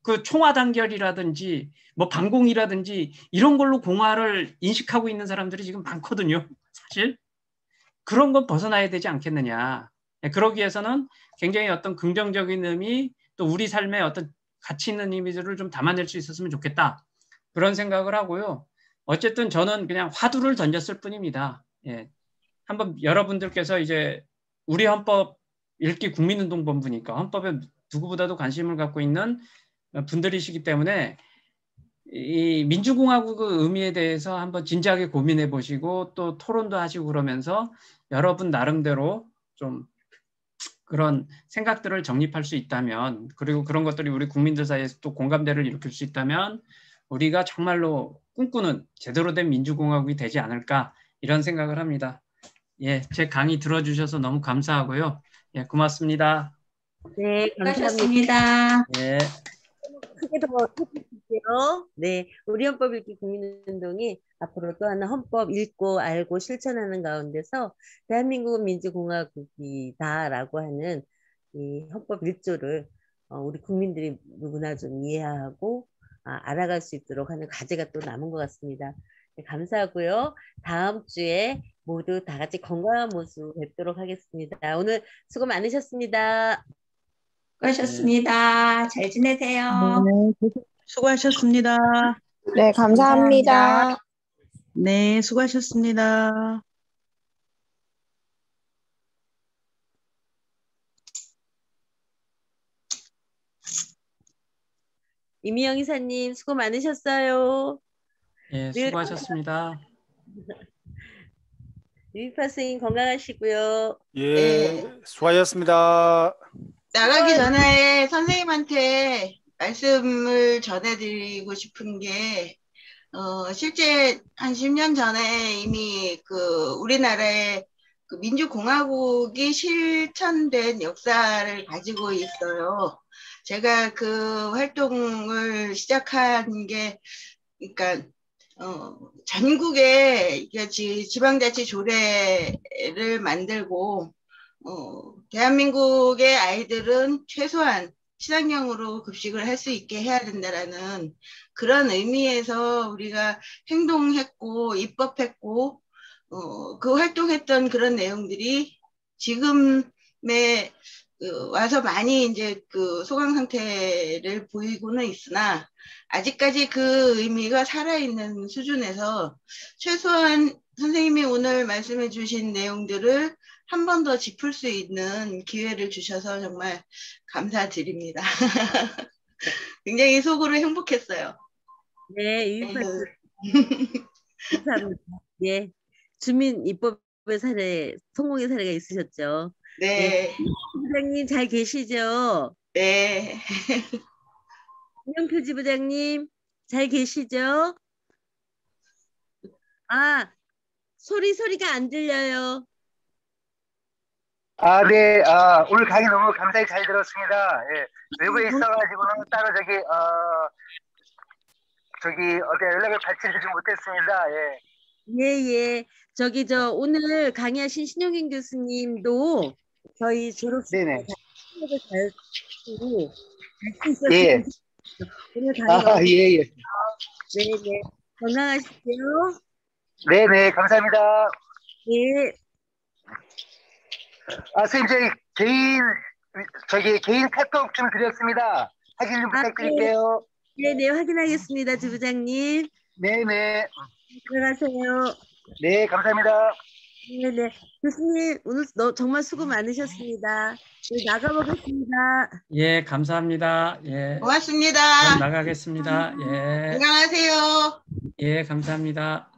그 총화 단결이라든지 뭐 반공이라든지 이런 걸로 공화를 인식하고 있는 사람들이 지금 많거든요. 사실 그런 건 벗어나야 되지 않겠느냐. 그러기 위해서는 굉장히 어떤 긍정적인 의미 또 우리 삶에 어떤 가치 있는 의미들을 좀 담아낼 수 있었으면 좋겠다. 그런 생각을 하고요. 어쨌든 저는 그냥 화두를 던졌을 뿐입니다. 예. 한번 여러분들께서 이제 우리 헌법 읽기 국민운동본부니까 헌법에 누구보다도 관심을 갖고 있는 분들이시기 때문에 이 민주공화국의 의미에 대해서 한번 진지하게 고민해 보시고 또 토론도 하시고 그러면서 여러분 나름대로 좀 그런 생각들을 정립할 수 있다면 그리고 그런 것들이 우리 국민들 사이에서 또 공감대를 일으킬 수 있다면 우리가 정말로 꿈꾸는 제대로 된 민주공화국이 되지 않을까 이런 생각을 합니다. 예, 제 강의 들어주셔서 너무 감사하고요. 예, 고맙습니다. 네, 수고하셨습니다. 예. 크게 더 해주시고요. 네, 우리 헌법 읽기 국민운동이 앞으로 또 하나 헌법 읽고 알고 실천하는 가운데서 대한민국은 민주공화국이다라고 하는 이 헌법 1조를 우리 국민들이 누구나 좀 이해하고 알아갈 수 있도록 하는 과제가 또 남은 것 같습니다. 네, 감사하고요. 다음 주에 모두 다 같이 건강한 모습 뵙도록 하겠습니다. 오늘 수고 많으셨습니다. 수고하셨습니다. 잘 지내세요. 네, 수고하셨습니다. 네, 감사합니다. 네, 수고하셨습니다. 이미영 이사님 수고 많으셨어요. 예, 수고하셨습니다. 유익파 선생님 건강하시고요. 예, 수고하셨습니다. 나가기 전에 선생님한테 말씀을 전해드리고 싶은 게, 실제 한 10년 전에 이미 우리나라의 민주공화국이 실천된 역사를 가지고 있어요. 제가 그 활동을 시작한 게, 그러니까, 전국에 지방자치 조례를 만들고, 대한민국의 아이들은 최소한 시상형으로 급식을 할 수 있게 해야 된다라는 그런 의미에서 우리가 행동했고, 입법했고, 그 활동했던 그런 내용들이 지금에 와서 많이 이제 소강 상태를 보이고는 있으나, 아직까지 그 의미가 살아있는 수준에서 최소한 선생님이 오늘 말씀해 주신 내용들을 한 번 더 짚을 수 있는 기회를 주셔서 정말 감사드립니다. 굉장히 속으로 행복했어요. 네, 감사합니다. 예, 주민 입법의 사례, 성공의 사례가 있으셨죠? 네. 부장님 잘 계시죠? 네. 김영표 지부장님 잘 계시죠? 소리가 안 들려요. 네. 오늘 강의 너무 감사히 잘 들었습니다. 예. 외부에 있어가지고는 따로 어디 연락을 받치지 못했습니다. 예. 오늘 강의하신 신용인 교수님도 저희 졸업식 네네. 잘 있었어요. 예. 오늘 강의 예. 네네. 건강하시고요. 네네, 감사합니다. 예. 선생님, 개인 카톡 좀 드렸습니다. 확인 좀 부탁드릴게요. 네네, 확인하겠습니다, 지부장님. 네네. 들어가세요. 네, 감사합니다. 네네. 교수님, 오늘 정말 수고 많으셨습니다. 네, 나가보겠습니다. 예, 감사합니다. 예. 고맙습니다. 그럼 나가겠습니다. 예. 건강하세요. 예, 감사합니다.